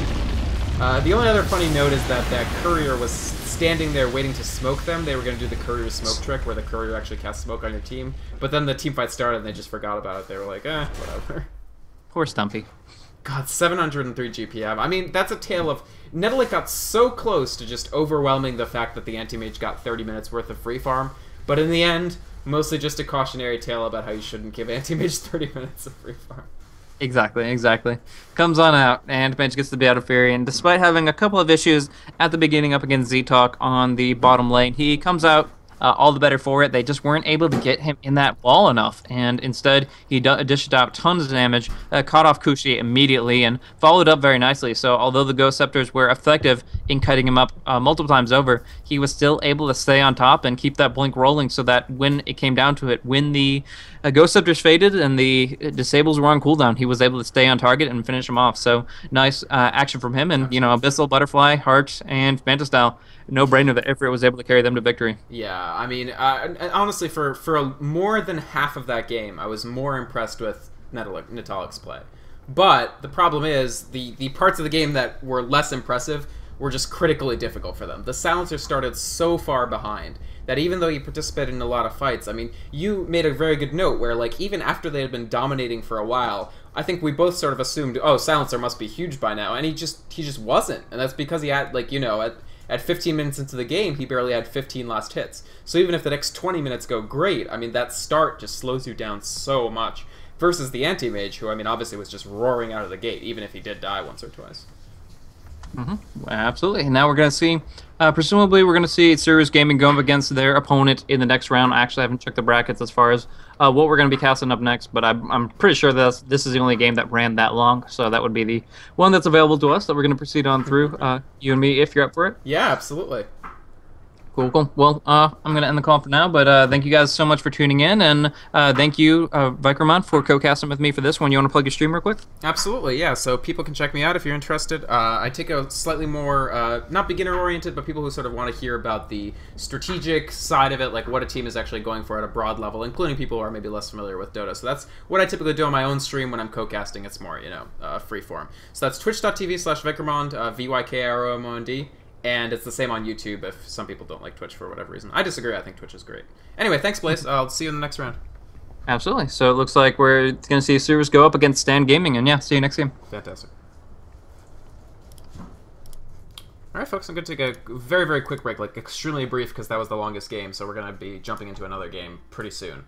The only other funny note is that that Courier was standing there waiting to smoke them. They were going to do the Courier smoke trick, where the Courier actually casts smoke on your team, but then the team fight started and they just forgot about it. They were like, whatever. Poor Stumpy. God, 703 GPM. I mean, that's a tale of... Netolic got so close to just overwhelming the fact that the Anti-Mage got 30 minutes worth of free farm, but in the end, mostly just a cautionary tale about how you shouldn't give Anti-Mage 30 minutes of free farm. Exactly, exactly. Comes on out, and Mage gets the Battle Fury, and despite having a couple of issues at the beginning up against Z-Talk on the bottom lane, he comes out all the better for it. They just weren't able to get him in that wall enough, and instead he dished out tons of damage, caught off Kushi immediately, and followed up very nicely. So although the Ghost Scepters were effective in cutting him up multiple times over, he was still able to stay on top and keep that blink rolling, so that when it came down to it, when the Ghost Scepters faded and the Disables were on cooldown, he was able to stay on target and finish him off. So nice action from him, and, you know, Abyssal, Butterfly, Heart, and Manta Style. No-brainer that Ifrit was able to carry them to victory. Yeah, I mean, honestly, for more than half of that game, I was more impressed with Netolic's play. But the problem is, the parts of the game that were less impressive were just critically difficult for them. The Silencer started so far behind that even though he participated in a lot of fights, I mean, you made a very good note where, like, even after they had been dominating for a while, I think we both sort of assumed, oh, Silencer must be huge by now, and he just wasn't. And that's because he had, like, you know, at 15 minutes into the game, he barely had 15 last hits. So even if the next 20 minutes go great, I mean, that start just slows you down so much. Versus the Anti-Mage, who, I mean, obviously was just roaring out of the gate, even if he did die once or twice. Absolutely. Now we're going to see, presumably we're going to see Isurus Gaming go up against their opponent in the next round. I actually haven't checked the brackets as far as what we're going to be casting up next, but I'm pretty sure that this is the only game that ran that long, so that would be the one that's available to us that we're going to proceed on through, you and me, if you're up for it. Yeah, absolutely. Cool, cool. Well, I'm going to end the call for now, but thank you guys so much for tuning in, and thank you, Vikermon, for co-casting with me for this one. You want to plug your stream real quick? Absolutely, yeah. So people can check me out if you're interested. I take a slightly more, not beginner-oriented, but people who sort of want to hear about the strategic side of it, like what a team is actually going for at a broad level, including people who are maybe less familiar with Dota. So that's what I typically do on my own stream when I'm co-casting. It's more, you know, free form. So that's twitch.tv/Vikermond, VYKROMOND. And it's the same on YouTube if some people don't like Twitch for whatever reason. I disagree. I think Twitch is great. Anyway, thanks, Blaze. I'll see you in the next round. Absolutely. So it looks like we're going to see Isurus go up against Stan Gaming, and yeah, see you next game. Fantastic. All right, folks, I'm going to take a very, very quick break, like extremely brief because that was the longest game, so we're going to be jumping into another game pretty soon.